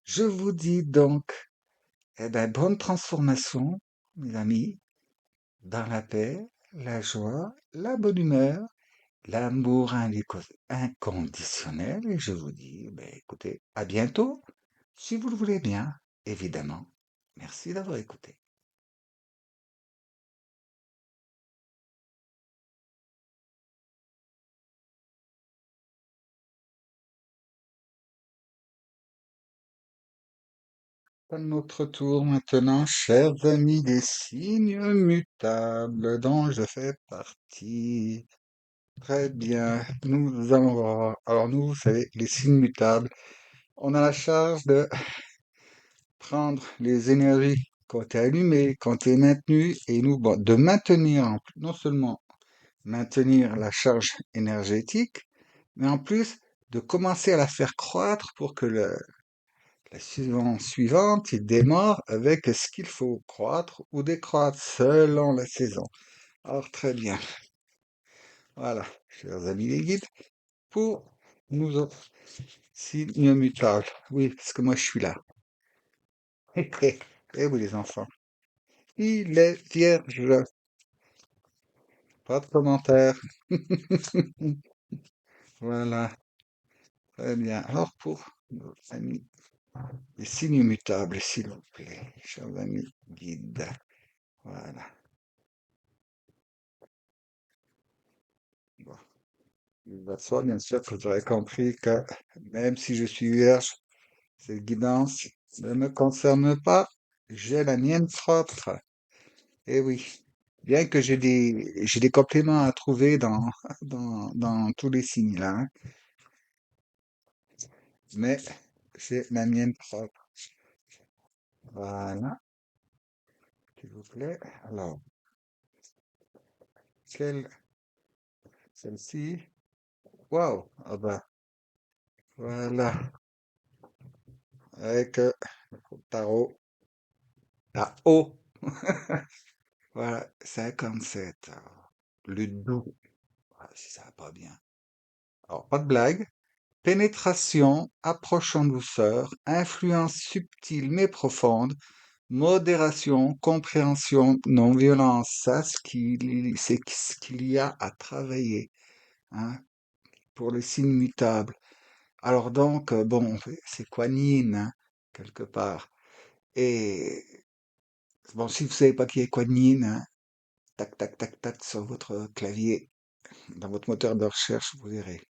Je vous dis donc, eh ben, bonne transformation, mes amis, dans la paix, la joie, la bonne humeur, l'amour inconditionnel, et je vous dis, ben, écoutez, à bientôt, si vous le voulez bien, évidemment. Merci d'avoir écouté. À notre tour maintenant, chers amis des signes mutables dont je fais partie. Très bien, nous allons voir. Alors nous, vous savez, les signes mutables, on a la charge de prendre les énergies qui ont été allumées, qui ont été maintenues, et nous, bon, de maintenir, non seulement maintenir la charge énergétique, mais en plus de commencer à la faire croître pour que la saison suivante, il démarre avec ce qu'il faut croître ou décroître selon la saison. Alors très bien. Voilà, chers amis les guides, pour nous autres signes mutables. Oui, parce que moi je suis là. Et vous les enfants. Il est vierge. Pas de commentaires. Voilà, très bien. Alors pour nos amis, les signes mutables, s'il vous plaît, chers amis guides. Voilà. Bon. Il va de soi, bien sûr, que vous aurez compris que même si je suis vierge, cette guidance ne me concerne pas. J'ai la mienne propre. Eh oui. Bien que j'ai des compléments à trouver dans tous les signes là, hein, mais j'ai la mienne propre. Voilà, s'il vous plaît. Alors, quel Celle-ci, waouh, ah bah, voilà, avec tarot, la O, voilà, 57. Alors, le doux, ah, si ça va pas bien. Alors, pas de blague. Pénétration, approche en douceur, influence subtile mais profonde, modération, compréhension, non-violence. Ça, c'est ce qu'il y a à travailler, hein, pour les signes mutables. Alors donc, bon, c'est Kuan hein, quelque part. Et bon, si vous savez pas qui est Kuan hein, tac, tac, tac, tac, sur votre clavier, dans votre moteur de recherche, vous verrez.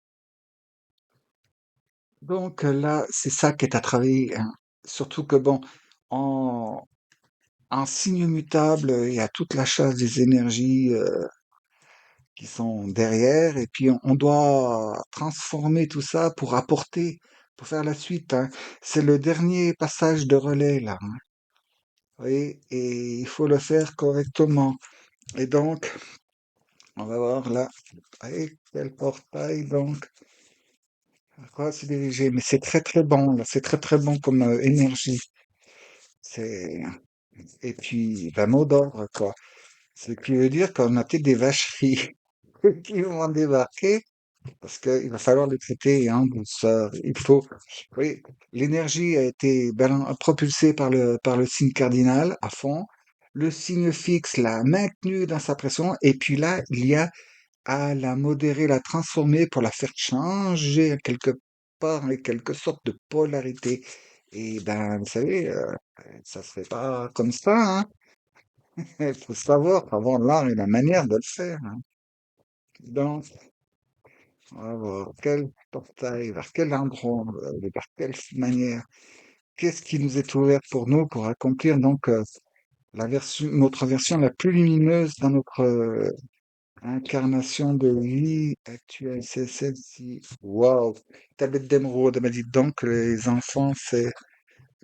Donc là, c'est ça qui est à travailler, hein. Surtout que bon, en, en signe mutable, il y a toute la chasse des énergies qui sont derrière, et puis on doit transformer tout ça pour apporter, pour faire la suite, hein. C'est le dernier passage de relais là, hein. Vous voyez, et il faut le faire correctement. Et donc, on va voir là, voyez, quel portail donc, à quoi se diriger. Mais c'est très très bon, là, c'est très très bon comme énergie. C'est Et puis la mot d'ordre quoi. Ce qui veut dire qu'on a peut-être des vacheries qui vont débarquer parce qu'il va falloir les traiter en douceur. Oui, l'énergie a été propulsée par le signe cardinal à fond. Le signe fixe l'a maintenue dans sa pression. Et puis là, il y a à la modérer, la transformer pour la faire changer quelque part, en quelque sorte de polarité. Et ben, vous savez, ça se fait pas comme ça, hein. Il faut savoir avoir l'art et la manière de le faire, hein. Donc, on va voir quel portail, vers quel endroit, vers quelle manière, qu'est-ce qui nous est ouvert pour nous pour accomplir donc notre version la plus lumineuse dans notre incarnation de vie actuelle. C'est celle-ci. Waouh! Tablette d'émeraude, elle m'a dit donc que les enfants, c'est...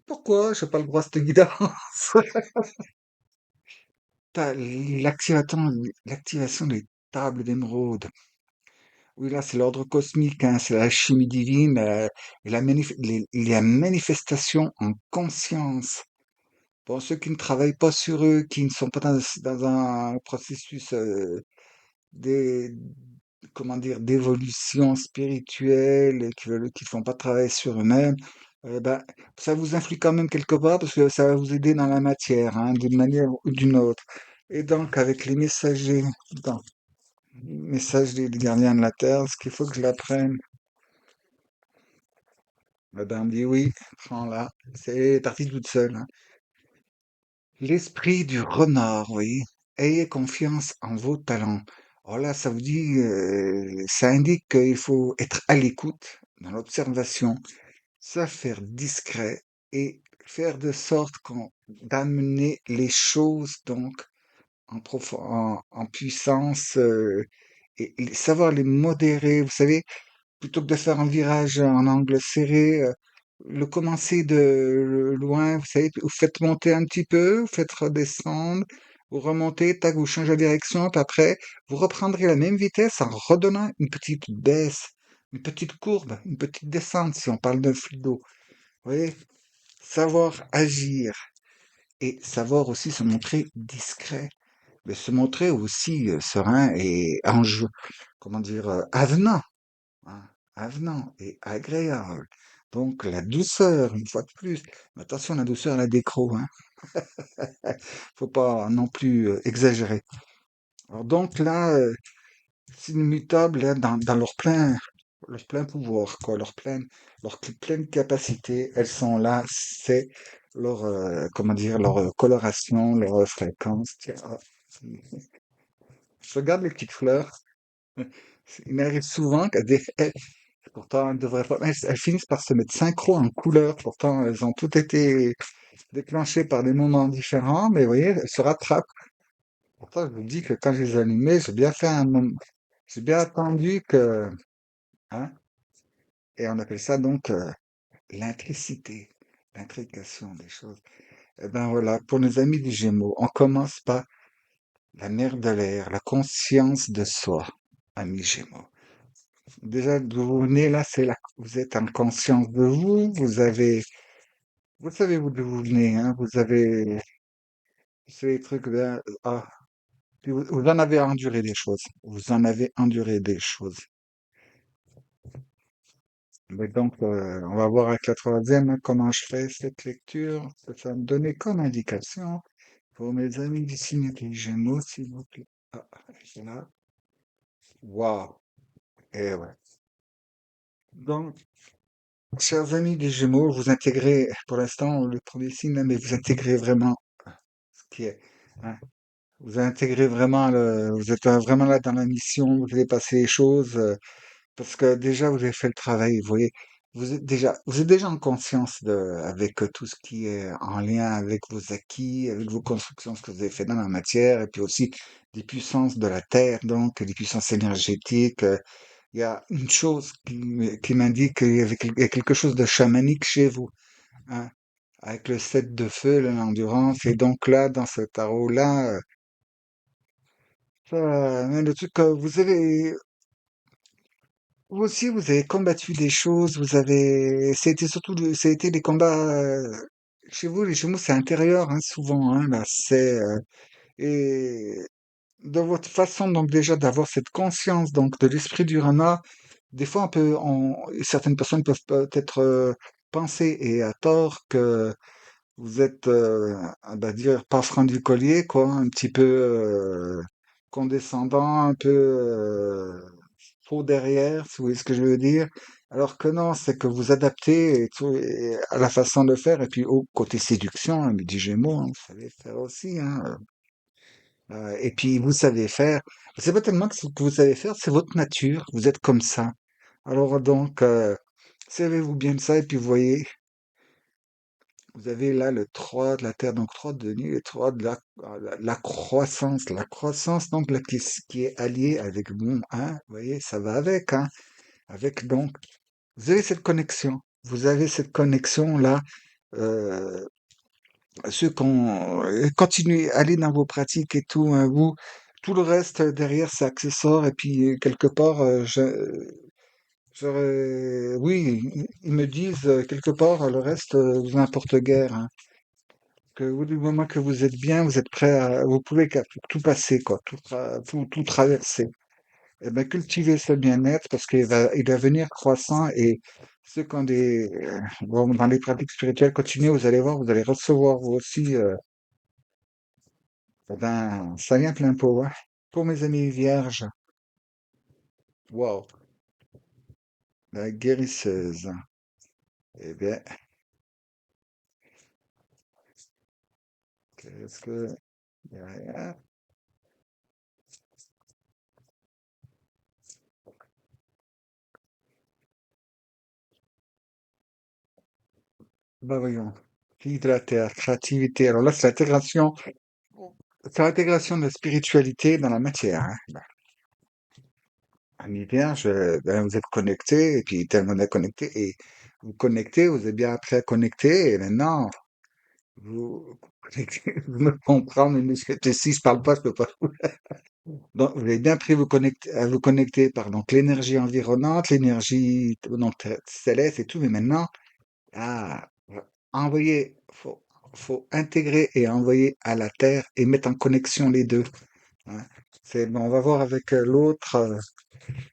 Pourquoi j'ai pas le droit à cette guidance? L'activation des tables d'émeraude. Oui, là, c'est l'ordre cosmique, hein, c'est la chimie divine, et la manifestation en conscience. Pour ceux qui ne travaillent pas sur eux, qui ne sont pas dans un processus des, comment dire, d'évolution spirituelle, et qui ne font pas travailler sur eux-mêmes, ben, ça vous influe quand même quelque part parce que ça va vous aider dans la matière, hein, d'une manière ou d'une autre. Et donc, avec les messagers, dans message des gardiens de la Terre, ce qu'il faut que je l'apprenne. Madame dit oui, prends-la. C'est parti toute seule, hein. L'esprit du renard, oui. Ayez confiance en vos talents. Voilà, ça vous dit, ça indique qu'il faut être à l'écoute, dans l'observation, se faire discret et faire de sorte d'amener les choses donc en puissance et savoir les modérer. Vous savez, plutôt que de faire un virage en angle serré, le commencer de loin, vous savez, vous faites monter un petit peu, vous faites redescendre, vous remontez, tac, vous changez la direction, puis après, vous reprendrez la même vitesse en redonnant une petite baisse, une petite courbe, une petite descente, si on parle d'un fluido. Vous voyez, savoir agir et savoir aussi se montrer discret, mais se montrer aussi serein et comment dire, avenant, hein, avenant et agréable. Donc la douceur, une fois de plus. Mais attention, la douceur, la décro, hein. Faut pas non plus exagérer. Alors donc là, c'est immutable hein, dans leur plein pouvoir, quoi, pleine capacité. Elles sont là, c'est leur, comment dire, leur coloration, leur fréquence. Tiens, ah, je regarde les petites fleurs. Il m'arrive souvent pourtant, elles devraient pas, mais elles finissent par se mettre synchro en couleur. Pourtant, elles ont toutes été déclenchées par des moments différents, mais vous voyez, elles se rattrapent. Pourtant, je vous dis que quand je les ai allumées, j'ai bien fait un moment. J'ai bien attendu que, hein, et on appelle ça donc l'intricité, l'intrication des choses. Eh ben voilà, pour nos amis des Gémeaux, on commence par la mère de l'air, la conscience de soi. amis Gémeaux. Déjà, d'où vous venez là, c'est là que vous êtes en conscience de vous, vous savez d'où vous venez, hein, c'est les trucs, puis vous en avez enduré des choses, vous en avez enduré des choses. Mais donc, on va voir avec la troisième hein, comment je fais cette lecture, ce que ça va me donner comme indication pour mes amis du signe des Gémeaux, s'il vous plaît. Ah, c'est là. Waouh! Eh ouais. Donc, chers amis des Gémeaux, vous intégrez, pour l'instant, le premier signe, là, mais vous intégrez vraiment ce qui est. Hein. Vous intégrez vraiment, vous êtes vraiment là dans la mission, vous allez passer les choses, parce que déjà, vous avez fait le travail, vous voyez. Vous êtes déjà en conscience avec tout ce qui est en lien avec vos acquis, avec vos constructions, ce que vous avez fait dans la matière, et puis aussi des puissances de la Terre, donc des puissances énergétiques. Il y a une chose qui m'indique il y a quelque chose de chamanique chez vous, hein, avec le 7 de feu, l'endurance, et donc là, dans ce tarot-là, mais le truc que vous aussi, vous avez combattu des choses, c'était surtout, ça a été des combats, chez vous, les Gémeaux, c'est intérieur, hein, souvent, hein, là, et dans votre façon, donc, déjà, d'avoir cette conscience, donc, de l'esprit du Rana, des fois, certaines personnes peuvent peut-être penser, et à tort, que vous êtes, on va dire, pas franc du collier, quoi, un petit peu condescendant, un peu faux derrière, si vous voyez ce que je veux dire. Alors que non, c'est que vous adaptez et à la façon de faire, et puis au côté séduction, hein, Midi Gémeaux, hein, vous savez faire aussi, hein, et puis vous savez faire. C'est pas tellement que ce que vous savez faire, c'est votre nature. Vous êtes comme ça. Alors donc, servez-vous bien de ça, et puis vous voyez, vous avez là le 3 de la Terre, donc 3 de Denis, et 3 de la croissance. La croissance, donc, là, qui est alliée avec bon, hein, vous voyez, ça va avec, hein, avec donc, vous avez cette connexion. Vous avez cette connexion-là. Euh, Ceux qu'on continuez, allez dans vos pratiques et tout, hein, tout le reste derrière, c'est accessoire, et puis quelque part, oui, ils me disent quelque part, le reste vous importe guère, hein. Que vous, du moment que vous êtes bien, vous êtes prêt vous pouvez tout passer, quoi, tout traverser. Eh ben, cultivez ce bien-être parce il va venir croissant, et ceux qui ont bon, dans les pratiques spirituelles, continuez, vous allez voir, vous allez recevoir vous aussi, eh ben, ça vient plein pot, hein. Pour mes amis vierges, waouh, la guérisseuse. Eh bien, qu'est-ce que, y a rien. Bah voyons. Fille de la terre, créativité. Alors là, c'est l'intégration de la spiritualité dans la matière, hein. Bah, amis vierges, ben, vous êtes connectés, et puis tellement connectés, et vous connectez, vous êtes bien appris à connecter, et maintenant, vous connectez, vous me comprendre, mais si je parle pas, je peux pas. Donc, vous avez bien appris à vous connecter par donc l'énergie environnante, l'énergie donc céleste et tout, mais maintenant, ah, envoyer, faut intégrer et envoyer à la Terre et mettre en connexion les deux, hein. Bon, on va voir avec l'autre,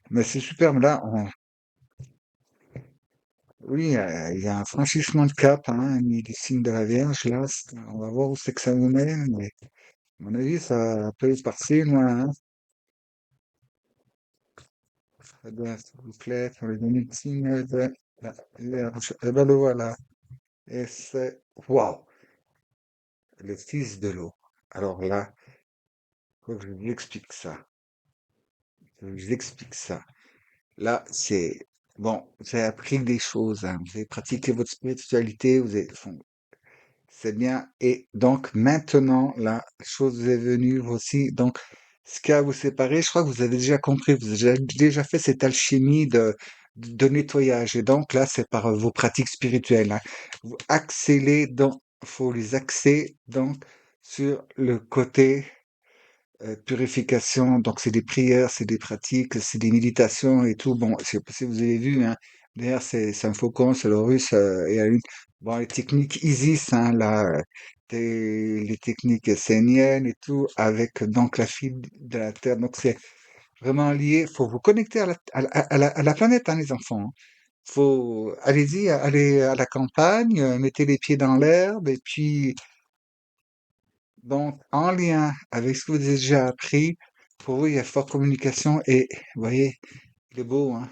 mais c'est super. Mais là, oui, il y a un franchissement de cap, hein, des signes de la Vierge. Là, on va voir où c'est que ça nous mène. Mais à mon avis, ça peut partir loin, hein. Ça doit, s'il vous plaît, pour les donner le signe de la Vierge. Et ben le voilà. Et c'est, waouh, le fils de l'eau. Alors là, faut que je vous explique ça. Faut que je vous explique ça. Là, bon, vous avez appris des choses, hein. Vous avez pratiqué votre spiritualité, c'est bien. Et donc, maintenant, la chose est venue aussi. Donc, ce qui a vous séparé, je crois que vous avez déjà compris, vous avez déjà fait cette alchimie de nettoyage. Et donc, là, c'est par vos pratiques spirituelles, hein. Vous axez-les, donc, faut les axer, donc, sur le côté purification. Donc, c'est des prières, c'est des pratiques, c'est des méditations et tout. Bon, je sais pas si vous avez vu, hein. D'ailleurs, c'est un faucon, c'est le russe. Et une, bon, les techniques Isis, hein, là, les techniques séniennes et tout, avec donc la fille de la Terre. Donc, c'est vraiment lié. Faut vous connecter à la planète, hein, les enfants, hein. Faut, allez-y, allez à la campagne, mettez les pieds dans l'herbe et puis donc, en lien avec ce que vous avez déjà appris, pour vous, il y a forte communication et, vous voyez, il est beau, hein.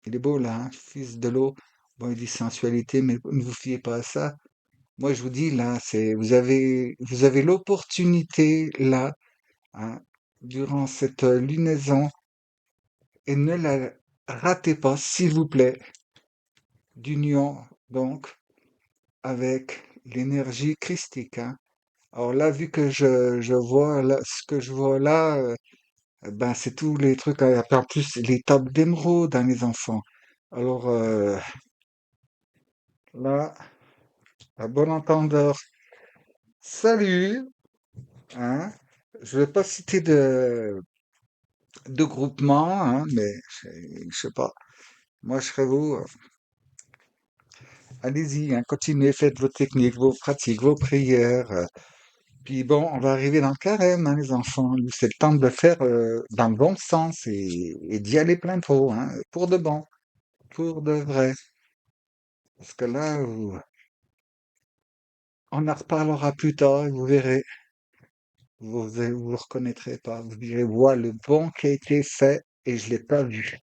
Il est beau, là, hein, fils de l'eau. Bon, il dit sensualité, mais ne vous fiez pas à ça. Moi, je vous dis, là, vous avez l'opportunité, là, hein, durant cette lunaison, et ne la ratez pas, s'il vous plaît, d'union, donc, avec l'énergie christique, hein. Alors là, vu que je vois là, ce que je vois là, ben, c'est tous les trucs, en plus, les tables d'émeraude dans les enfants. Alors là, à bon entendeur, salut, hein. Je vais pas citer de groupement, hein, mais je sais pas. Moi, je serais vous. Allez-y, hein, continuez, faites vos techniques, vos pratiques, vos prières. Puis bon, on va arriver dans le carême, hein, les enfants. C'est le temps de le faire dans le bon sens et d'y aller plein pot, hein, pour de bon, pour de vrai. Parce que là, on en reparlera plus tard et vous verrez, vous reconnaîtrez pas. Vous direz, voilà le bon qui a été fait et je l'ai pas vu.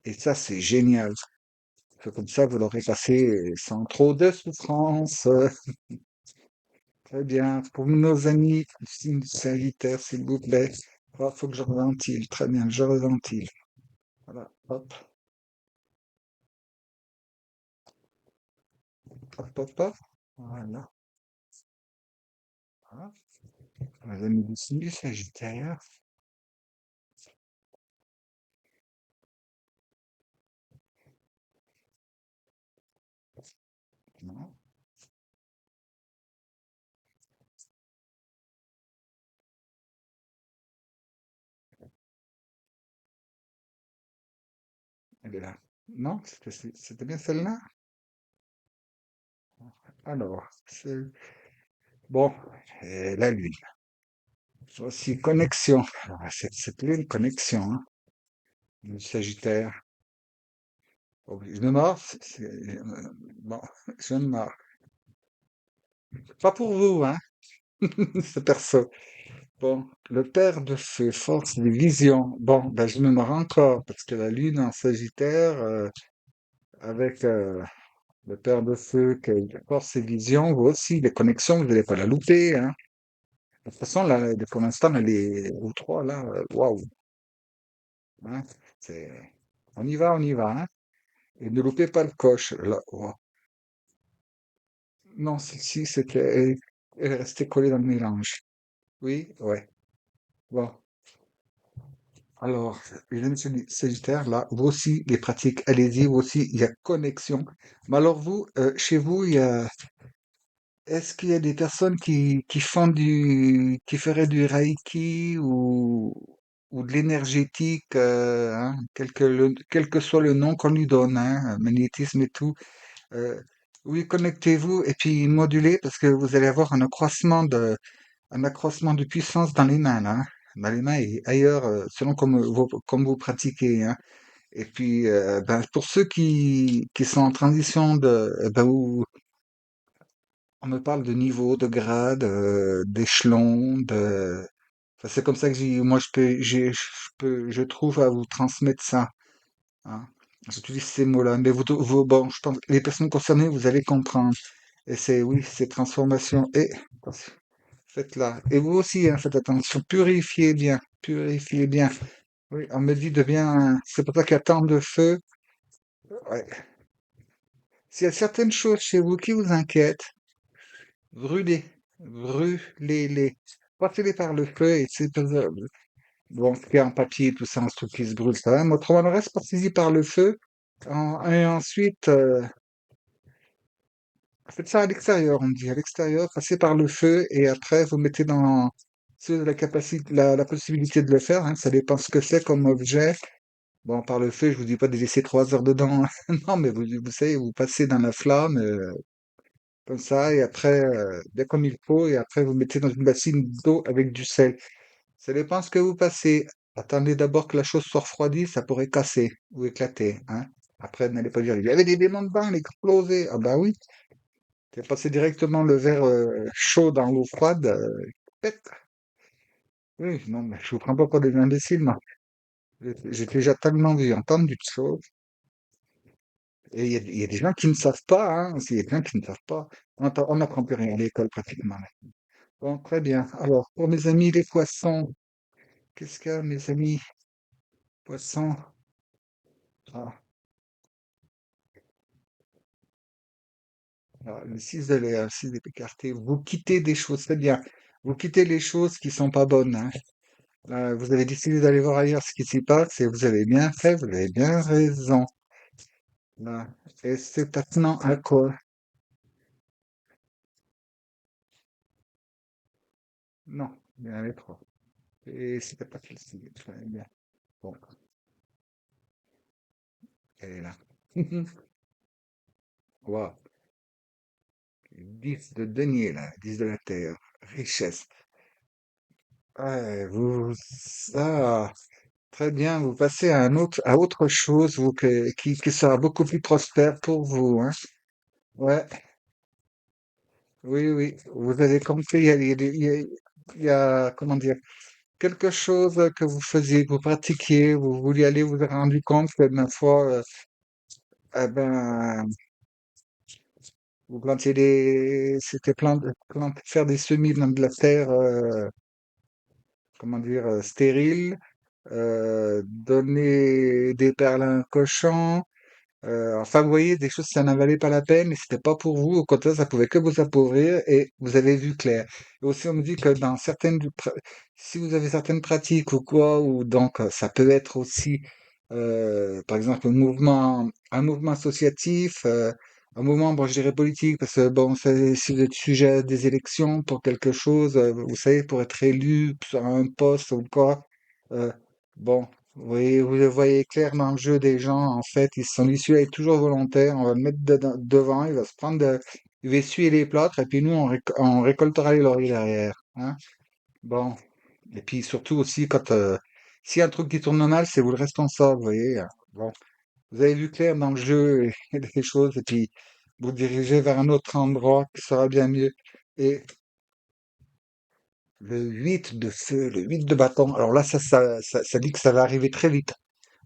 Et ça, c'est génial. C'est comme ça, vous l'aurez passé sans trop de souffrance. Très bien. Pour nos amis, signe Sagittaire, s'il vous plaît. Il faut que je reventile. Très bien, je reventile. Voilà, hop, hop, hop, hop. Voilà, voilà. Les amis du signe Sagittaire. Non, elle est là. Non, c'était bien celle-là? Alors, bon, et la Lune. Voici connexion. Ah, cette Lune, connexion, hein, le Sagittaire. Oh, je me marre. Bon, je me marre. Pas pour vous, hein, c'est perso. Bon, le père de feu, force des visions. Bon, ben, je me marre encore, parce que la Lune en Sagittaire, avec le père de feu, qui force et visions, vous aussi, les connexions, vous n'allez pas la louper, hein. De toute façon, là, pour l'instant, les ou trois, là, waouh, hein, c'est, on y va, hein. Et ne loupez pas le coche, là. Oh. Non, celle-ci, elle est restée collée dans le mélange. Oui, ouais. Bon, alors, les amis sagittaires, là, vous aussi, les pratiques, allez-y, vous aussi, il y a connexion. Mais alors, vous, chez vous, est-ce qu'il y a des personnes qui feraient du Reiki ou de l'énergétique, hein, quel que soit le nom qu'on lui donne, hein, magnétisme et tout, euh, oui, connectez-vous et puis modulez parce que vous allez avoir un accroissement de puissance dans les mains, là, hein, dans les mains et ailleurs, selon comme vous pratiquez, hein. Et puis, ben, pour ceux qui sont en transition ben, on me parle de niveau, de grade, d'échelon, enfin, c'est comme ça que moi je trouve à vous transmettre ça, hein. J'utilise ces mots-là, mais bon, je pense que les personnes concernées, vous allez comprendre. Et oui, c'est transformation. Et attention, faites-la. Et vous aussi, hein, faites attention. Purifiez bien, purifiez bien. Oui, on me dit de bien. C'est pour ça qu'il y a tant de feu. Ouais. S'il y a certaines choses chez vous qui vous inquiètent, brûlez, brûlez-les. Passez-les par le feu et c'est bon, ce qui est en papier, tout ça, un truc qui se brûle, ça va. Mais autrement, le reste, passez-y par le feu. Et ensuite, faites ça à l'extérieur, on dit, à l'extérieur, passez par le feu et après, vous mettez Si vous avez la capacité, la possibilité de le faire, hein, ça dépend ce que c'est comme objet. Bon, par le fait, je vous dis pas de laisser 3 heures dedans. Non, mais vous savez, vous passez dans la flamme, comme ça, et après, bien comme il faut, et après vous mettez dans une bassine d'eau avec du sel. Ça dépend ce que vous passez. Attendez d'abord que la chose soit refroidie, ça pourrait casser ou éclater, hein. Après, n'allez pas dire, il y avait des démons dedans, il explosé. Ah bah oui, c'est passé directement le verre chaud dans l'eau froide. Pète. Oui, non, mais je vous prends pas pour des imbéciles, moi. J'ai déjà tellement vu, entendu de choses. Et il y a des gens qui ne savent pas, hein. Il y a des gens qui ne savent pas. On n'apprend plus rien à l'école pratiquement. Bon, très bien. Alors, pour mes amis les poissons, qu'est-ce qu'il y a, mes amis poissons? Ah, le 6 de l'air, le 6 écarté. Vous quittez des choses, c'est bien. Vous quittez les choses qui sont pas bonnes, hein. Vous avez décidé d'aller voir ailleurs ce qui s'y passe et vous avez bien fait, vous avez bien raison. Là. Et c'est maintenant à quoi? Non, il y en avait trois. Et c'était pas celle-ci. Très bien. Bon, elle est là. Wow. 10 de denier, là. 10 de la terre. Richesse. Ouais, ça, très bien. Vous passez à autre chose, qui sera beaucoup plus prospère pour vous, hein. Ouais, oui, oui. Vous avez compris. Comment dire, quelque chose que vous faisiez, que vous pratiquiez, vous vouliez aller, vous avez rendu compte que, ma foi, eh ben, vous plantiez c'était faire des semis dans de la terre, comment dire, stérile, donner des perles à un cochon. Enfin, vous voyez, des choses, ça n'en valait pas la peine et c'était pas pour vous. Au contraire, ça pouvait que vous appauvrir et vous avez vu clair. Et aussi, on me dit que si vous avez certaines pratiques ou quoi, ou donc, ça peut être aussi, par exemple, un mouvement associatif, un mouvement, bon, je dirais politique, parce que bon, si vous êtes sujet à des élections pour quelque chose, vous savez, pour être élu sur un poste ou quoi, euh, bon, oui, vous le voyez clair dans le jeu des gens, en fait, ils sont celui-là est toujours volontaire, on va le mettre devant, il va se il va essuyer les plâtres, et puis nous, on récoltera les lauriers derrière, hein. Bon, et puis surtout aussi, s'il y a un truc qui tourne mal, c'est vous le responsable, vous voyez, hein. Bon, vous avez vu clair dans le jeu et des choses, et puis vous dirigez vers un autre endroit qui sera bien mieux. Et le 8 de feu, le 8 de bâton, alors là, ça dit que ça va arriver très vite.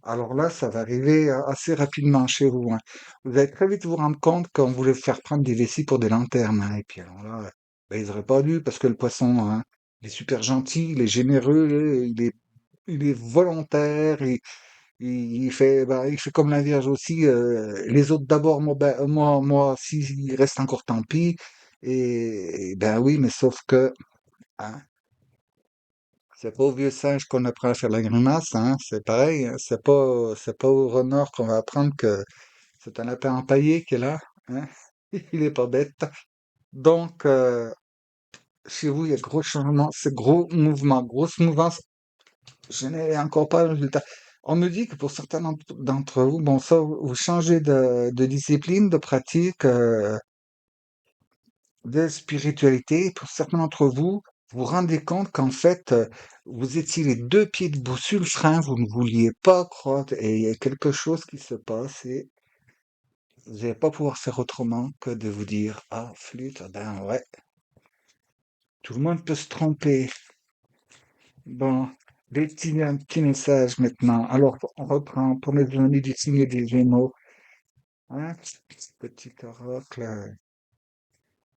Alors là, ça va arriver assez rapidement chez vous, hein. Vous allez très vite vous rendre compte qu'on voulait faire prendre des vessies pour des lanternes, hein. Et puis alors là, ben, ils auraient pas dû parce que le poisson, hein, il est super gentil, il est généreux, il est volontaire, il fait comme la Vierge aussi. Les autres d'abord, moi, s'il reste encore, tant pis. Et ben oui, mais sauf que, hein, c'est pas au vieux singe qu'on apprend à faire la grimace, hein. C'est pareil, hein. C'est pas au renard qu'on va apprendre que c'est un lapin empaillé qui est là, hein. Il est pas bête. Donc, chez vous, il y a gros changements, c'est gros mouvements, grosse mouvance. Je n'ai encore pas le résultat. On me dit que pour certains d'entre vous, bon, ça, vous changez de discipline, de pratique, de spiritualité. Pour certains d'entre vous, vous vous rendez compte qu'en fait, vous étiez les deux pieds debout sur le frein, vous ne vouliez pas croître, et il y a quelque chose qui se passe, et vous n'allez pas pouvoir faire autrement que de vous dire, ah, flûte, ah ben ouais, tout le monde peut se tromper. Bon, un petit message maintenant. Alors, on reprend pour nos amis du signe des Gémeaux, hein, petit oracle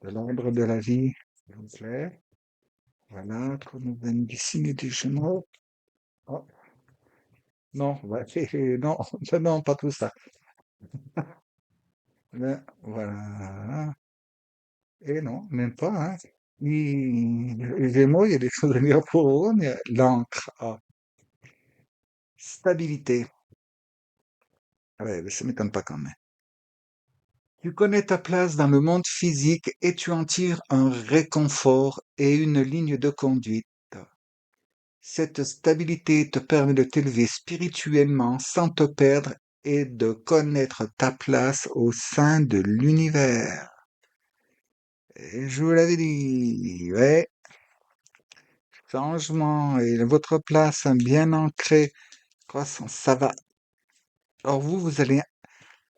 de l'ombre de la vie, s'il vous plaît. Voilà, pour nos amis du signe des Gémeaux. Oh, non, ouais, non, non, pas tout ça. Mais voilà. Et non, même pas, hein. Les Gémeaux, il y a des choses à dire pour eux, mais l'encre, ah, stabilité. Ah ouais, mais ça m'étonne pas quand même. Tu connais ta place dans le monde physique et tu en tires un réconfort et une ligne de conduite. Cette stabilité te permet de t'élever spirituellement sans te perdre et de connaître ta place au sein de l'univers. Et je vous l'avais dit, ouais, changement et votre place bien ancrée, croissance, ça va. Alors vous allez,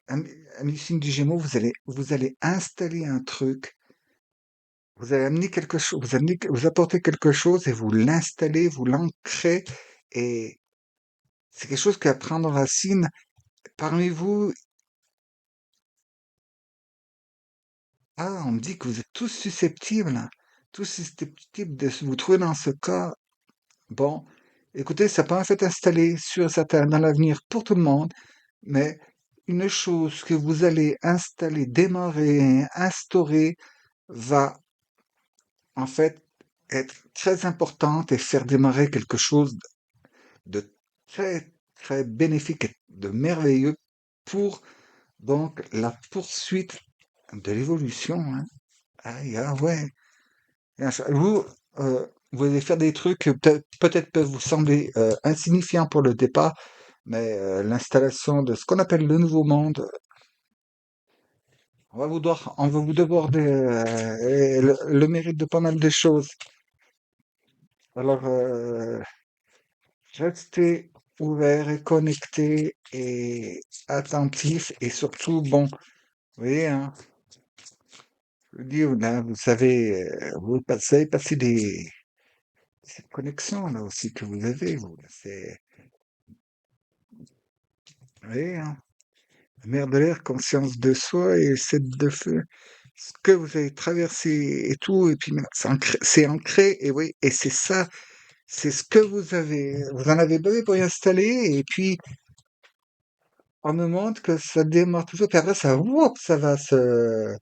ami signe du Gémeaux, vous allez installer un truc, vous allez amener quelque chose, vous apportez quelque chose et vous l'installez, vous l'ancrez et c'est quelque chose qui va prendre racine. Parmi vous, ah, on me dit que vous êtes tous susceptibles, hein, tous susceptibles de vous trouver dans ce cas. Bon, écoutez, ça peut en fait installer sur et certain dans l'avenir pour tout le monde, mais une chose que vous allez installer, démarrer, instaurer, va en fait être très importante et faire démarrer quelque chose de très, très bénéfique et de merveilleux pour donc la poursuite de l'évolution, hein. Ah ouais. Vous, vous allez faire des trucs que peut-être peuvent vous sembler insignifiants pour le départ, mais l'installation de ce qu'on appelle le nouveau monde, on va vous déborder le mérite de pas mal de choses. Alors, restez ouvert et connecté et attentif et surtout, bon, vous voyez, hein, je vous dis, là, vous savez, savez passer cette connexion là aussi que vous avez, vous. C'est, vous voyez, hein. Mère de l'air, conscience de soi et cette de feu. Ce que vous avez traversé et tout, et puis maintenant, c'est ancré, et oui, et c'est ça, c'est ce que vous en avez besoin pour y installer, et puis on me montre que ça démarre toujours, puis après ça, wouah, ça va se, vous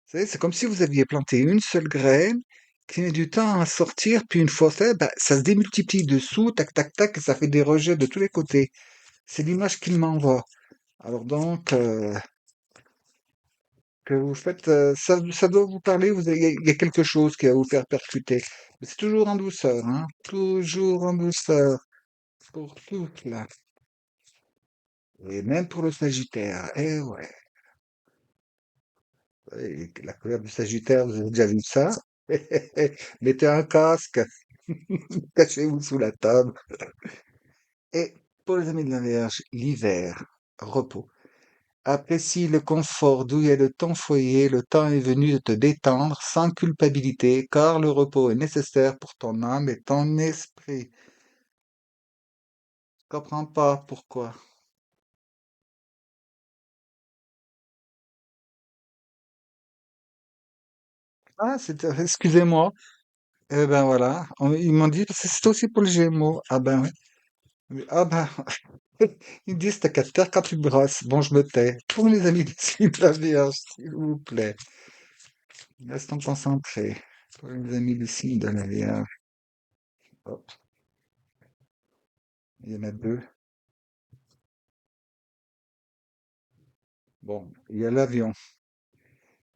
savez, c'est comme si vous aviez planté une seule graine qui met du temps à sortir, puis une fois fait, bah, ça se démultiplie dessous, tac, tac, tac, et ça fait des rejets de tous les côtés. C'est l'image qu'il m'envoie. Alors donc, que vous faites, ça doit vous parler, il y a quelque chose qui va vous faire percuter. Mais c'est toujours en douceur, hein, toujours en douceur, pour tout là. Et même pour le Sagittaire, eh ouais. Et la couleur du Sagittaire, vous avez déjà vu ça? Mettez un casque, cachez-vous sous la table. Et pour les amis de la Vierge, l'hiver, repos. Apprécie le confort douillet de ton foyer, le temps est venu de te détendre sans culpabilité, car le repos est nécessaire pour ton âme et ton esprit. Je comprends pas pourquoi. Ah, excusez-moi. Eh ben voilà, ils m'ont dit, parce que c'est aussi pour le Gémeaux. Ah ben oui. Ah ben, ils me disent, t'as qu'à te taire quand tu brosses. Bon, je me tais. Pour les amis d'ici de la Vierge, s'il vous plaît, restons concentrés. Pour les amis d'ici de la Vierge, hop, il y en a deux. Bon, il y a l'avion.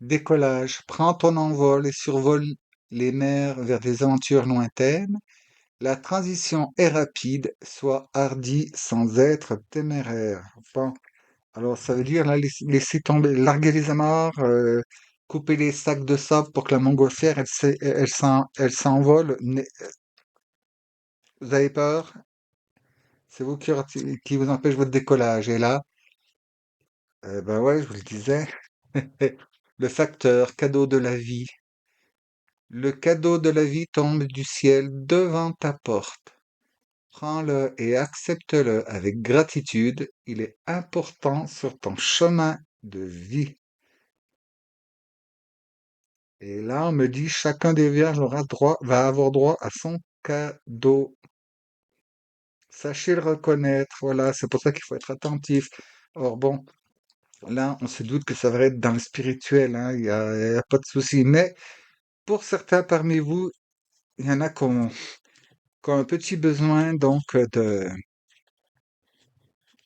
Décollage, prends ton envol et survole les mers vers des aventures lointaines. La transition est rapide, sois hardi sans être téméraire. Bon, alors ça veut dire là, laisser tomber, larguer les amarres, couper les sacs de sable pour que la montgolfière, elle s'envole. Vous avez peur? C'est vous qui vous empêche votre décollage. Et là, ben ouais, je vous le disais, le facteur cadeau de la vie. Le cadeau de la vie tombe du ciel devant ta porte. Prends-le et accepte-le avec gratitude. Il est important sur ton chemin de vie. Et là, on me dit, chacun des vierges va avoir droit à son cadeau. Sachez le reconnaître. Voilà, c'est pour ça qu'il faut être attentif. Or bon, là, on se doute que ça va être dans le spirituel, hein, y a pas de souci. Mais pour certains parmi vous, il y en a qui ont un petit besoin donc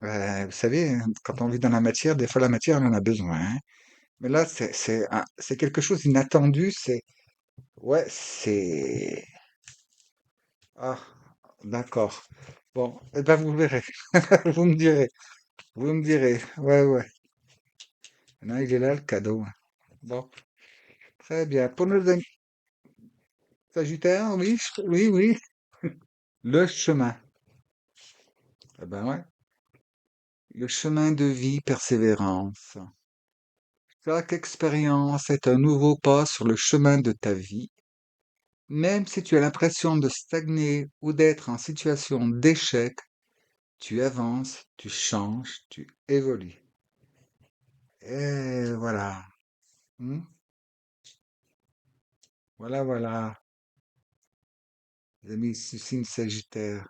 vous savez, hein, quand on vit dans la matière, des fois la matière, on en a besoin, hein. Mais là, c'est quelque chose d'inattendu. C'est, ouais, c'est. Ah, d'accord. Bon, eh ben vous verrez. Vous me direz. Vous me direz. Ouais, ouais. Non, il est là le cadeau. Bon, très bien. Pour nos amis Sagittaires, oui, oui, oui. Le chemin. Eh ben ouais. Le chemin de vie, persévérance. Chaque expérience est un nouveau pas sur le chemin de ta vie. Même si tu as l'impression de stagner ou d'être en situation d'échec, tu avances, tu changes, tu évolues. Et voilà. Hmm. Voilà, voilà. Les amis, signe Sagittaire.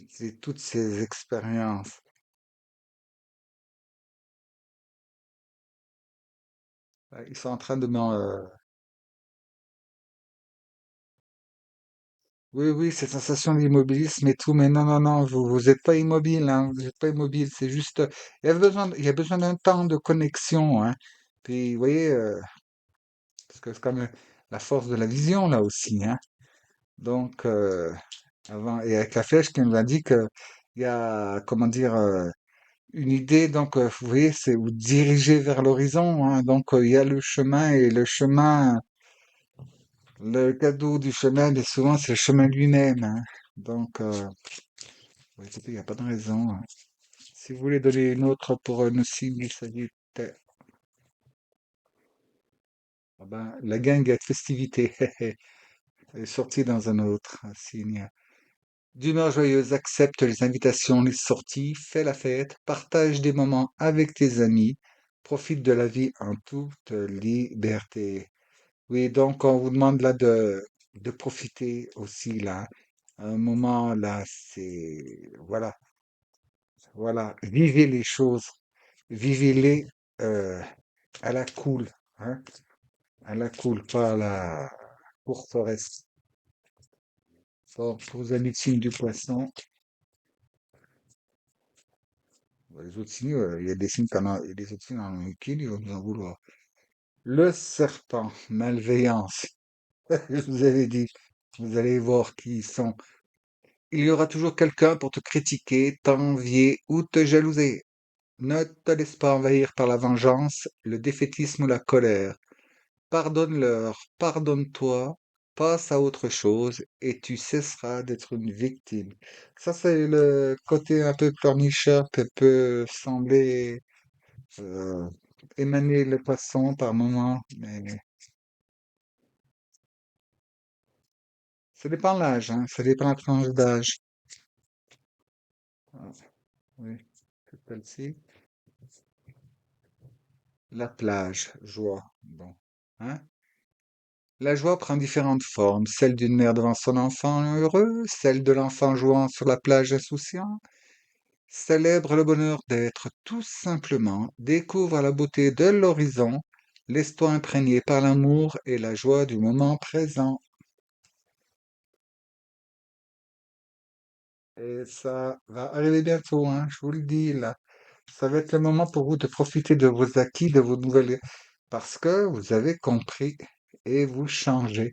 C'est toutes ces expériences. Ils sont en train de oui, oui, cette sensation d'immobilisme et tout, mais non, non, non, vous êtes pas immobile, hein, vous êtes pas immobile, c'est juste, il y a besoin d'un temps de connexion, hein. Puis, vous voyez, parce que c'est comme la force de la vision, là aussi, hein. Donc, avant, et avec la flèche qui nous indique qu'il y a, comment dire, une idée, donc, vous voyez, c'est vous diriger vers l'horizon, hein. Donc, il y a le chemin, et le chemin, le cadeau du chemin, et souvent, c'est le chemin lui-même, hein. Donc, ouais, écoutez, il n'y a pas de raison, hein. Si vous voulez donner une autre pour nos signes, il s'agit de... Ah ben, la guinguette, festivité, elle est sortie dans un autre signe. D'humeur joyeuse, accepte les invitations, les sorties, fais la fête, partage des moments avec tes amis, profite de la vie en toute liberté. Oui, donc on vous demande là de profiter aussi là. Un moment là, c'est... Voilà, voilà. Vivez les choses. Vivez-les euh, à la cool, hein, à la cool, pas à la forteresse. Pour les amis de signe du poisson, les autres signes, il y a des signes il y a des autres signes en qui ils vont nous en vouloir. Le serpent, malveillance. Je vous avais dit, vous allez voir qui ils sont. Il y aura toujours quelqu'un pour te critiquer, t'envier ou te jalouser. Ne te laisse pas envahir par la vengeance, le défaitisme ou la colère. Pardonne-leur, pardonne-toi, passe à autre chose et tu cesseras d'être une victime. Ça, c'est le côté un peu pleurnicheur que peut sembler euh, émaner le poisson par moment, mais ça dépend de l'âge, hein, ça dépend de la tranche d'âge. Ah, oui, c'est celle-ci. La plage, joie. Bon, hein? La joie prend différentes formes, celle d'une mère devant son enfant heureux, celle de l'enfant jouant sur la plage insouciant. Célèbre le bonheur d'être, tout simplement, découvre la beauté de l'horizon, laisse-toi imprégner par l'amour et la joie du moment présent. Et ça va arriver bientôt, hein, je vous le dis là. Ça va être le moment pour vous de profiter de vos acquis, de vos nouvelles, parce que vous avez compris et vous changez.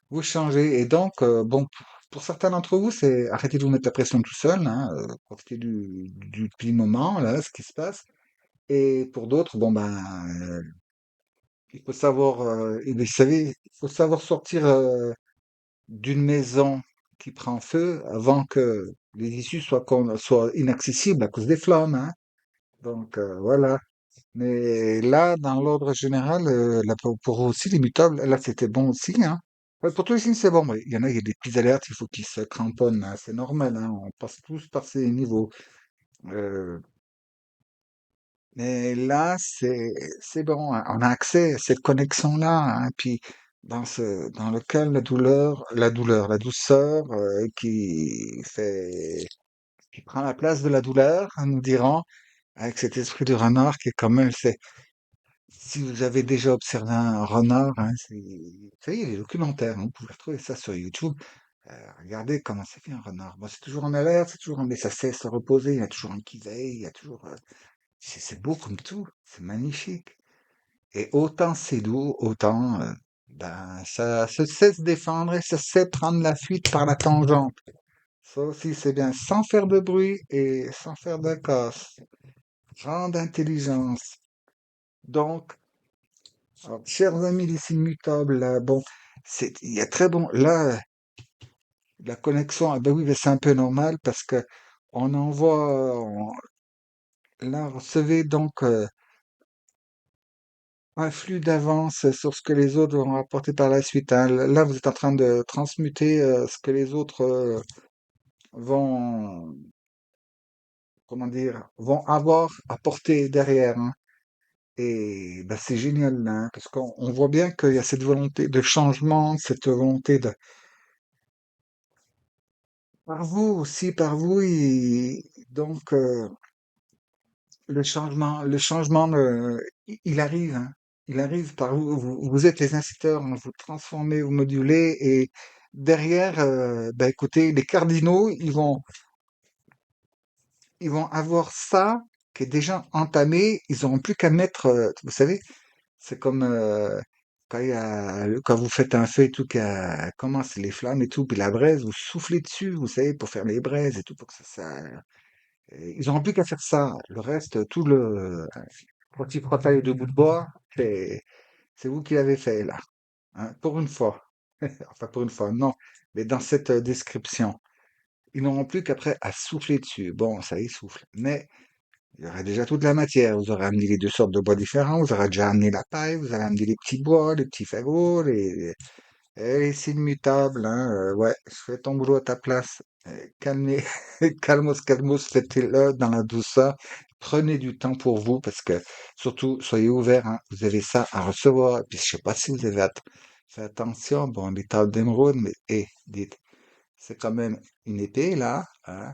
Vous changez. Et donc, bon, pour certains d'entre vous, c'est arrêtez de vous mettre la pression tout seul, hein, profitez du petit moment, là, ce qui se passe. Et pour d'autres, bon ben, il faut savoir, et vous savez, il faut savoir sortir d'une maison qui prend feu avant que les issues soient inaccessibles à cause des flammes, hein. Donc voilà. Mais là, dans l'ordre général, là, pour aussi les mutables, là c'était bon aussi, hein. Ouais, pour tous les signes, c'est bon. Mais il y a des petites alertes, il faut qu'ils se cramponnent, hein. C'est normal, hein. On passe tous par ces niveaux. Euh, Mais là, c'est bon, hein, on a accès à cette connexion-là, hein, puis dans lequel la douceur qui prend la place de la douleur, hein, nous dirons, avec cet esprit de renard qui est quand même, si vous avez déjà observé un renard, hein, ça y est, il y a des documentaires, hein, vous pouvez retrouver ça sur YouTube. Regardez comment ça fait un renard. Bon, c'est toujours en alerte, mais ça sait se reposer, il y a toujours un qui veille, il y a toujours, c'est beau comme tout, c'est magnifique. Et autant c'est doux, autant ben, ça se sait se défendre et ça sait prendre la fuite par la tangente. Ça aussi, c'est bien, sans faire de bruit et sans faire de casse. Grande intelligence. Donc, alors, chers amis les signes mutables, là, bon, il y a très bon, là, la connexion, ah ben oui, mais c'est un peu normal parce que on envoie, là, recevez donc un flux d'avance sur ce que les autres vont rapporter par la suite, hein. Là, vous êtes en train de transmuter ce que les autres vont, comment dire, vont avoir à porter derrière, hein. Et ben, c'est génial, là, hein, parce qu'on voit bien qu'il y a cette volonté de changement, cette volonté de, par vous aussi, par vous, et donc le changement, il arrive, hein. Il arrive par vous. Vous êtes les inciteurs, hein, vous transformez, vous modulez, et derrière, ben écoutez, les cardinaux, ils vont avoir ça qui est déjà entamé. Ils auront plus qu'à mettre, vous savez, c'est comme quand vous faites un feu et tout, qui commence les flammes et tout, puis la braise, vous soufflez dessus, vous savez, pour faire les braises et tout, pour que ils auront plus qu'à faire ça. Le reste, tout le frottis-frottaille de bout de bois, c'est vous qui l'avez fait là, hein, pour une fois. Enfin, pour une fois, non, mais dans cette description, ils n'auront plus qu'après à souffler dessus. Bon, ça y souffle, mais il y aura déjà toute la matière. Vous aurez amené les deux sortes de bois différents, vous aurez déjà amené la paille, vous aurez amené les petits bois, les petits fagots, c'est immutable, hein. Ouais, je fais ton boulot à ta place. Calmez, calmos, calmos, faites-le dans la douceur. Prenez du temps pour vous parce que surtout, soyez ouverts, hein. Vous avez ça à recevoir. Et puis, je sais pas si vous avez fait attention. Bon, les tables d'émeraude, mais dites, c'est quand même une épée là, hein,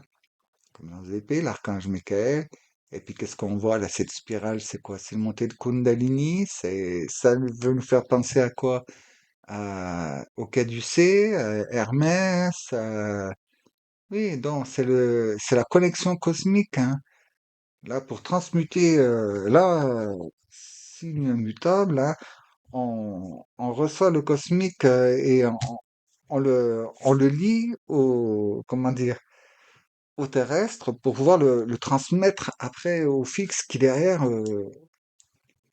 comme dans les épées, l'archange Michael. Et puis, qu'est-ce qu'on voit là? Cette spirale, c'est quoi? C'est une montée de Kundalini. Ça veut nous faire penser à quoi? Au Caducée, Hermès. Oui, donc c'est la connexion cosmique, hein. Là, pour transmuter, là, signe mutable, hein, on reçoit le cosmique et on le lie comment dire, au terrestre pour pouvoir le transmettre après au fixe qui derrière,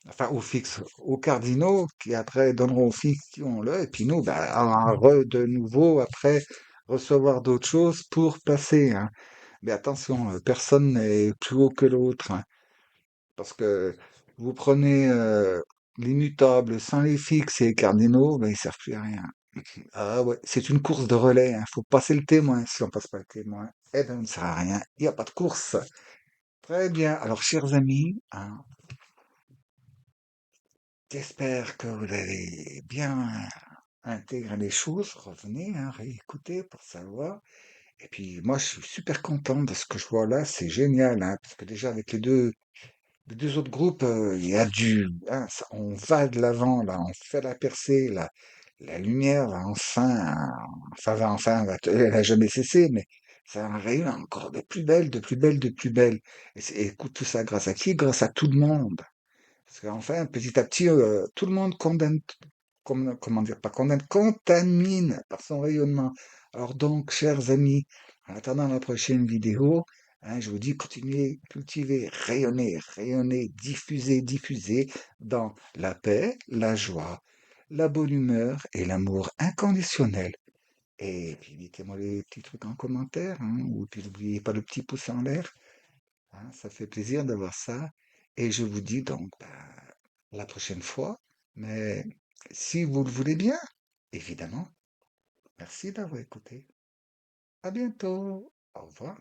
enfin aux fixes, aux cardinaux qui après donneront aux fictions-le, et puis nous, ben, de nouveau après recevoir d'autres choses pour passer, hein. Mais attention, personne n'est plus haut que l'autre, hein, parce que vous prenez l'immutable sans les fixes et les cardinaux, ben, ils servent plus à rien. Ah ouais, c'est une course de relais, hein. Faut passer le témoin. Si on passe pas le témoin, eh ben, on ne sert à rien. Il n'y a pas de course. Très bien. Alors, chers amis, hein, j'espère que vous avez bien intégré les choses. Revenez, hein, réécoutez pour savoir. Et puis, moi, je suis super content de ce que je vois là. C'est génial, hein, parce que déjà, avec les deux autres groupes, il y a hein, on va de l'avant, là, on fait la percée, là. La lumière elle a jamais cessé, mais ça a rayonne encore de plus belle, de plus belle, de plus belle. Et écoute, tout ça grâce à qui? Grâce à tout le monde. Parce qu'enfin, petit à petit, tout le monde condamne, comment dire, pas condamne, contamine par son rayonnement. Alors donc, chers amis, en attendant la prochaine vidéo, hein, je vous dis, continuez, cultivez, rayonnez, rayonnez, diffusez, diffusez dans la paix, la joie, la bonne humeur et l'amour inconditionnel. Et puis, mettez-moi les petits trucs en commentaire, hein, ou puis n'oubliez pas le petit pouce en l'air. Hein, ça fait plaisir d'avoir ça. Et je vous dis donc la prochaine fois. Mais si vous le voulez bien, évidemment. Merci d'avoir écouté. À bientôt. Au revoir.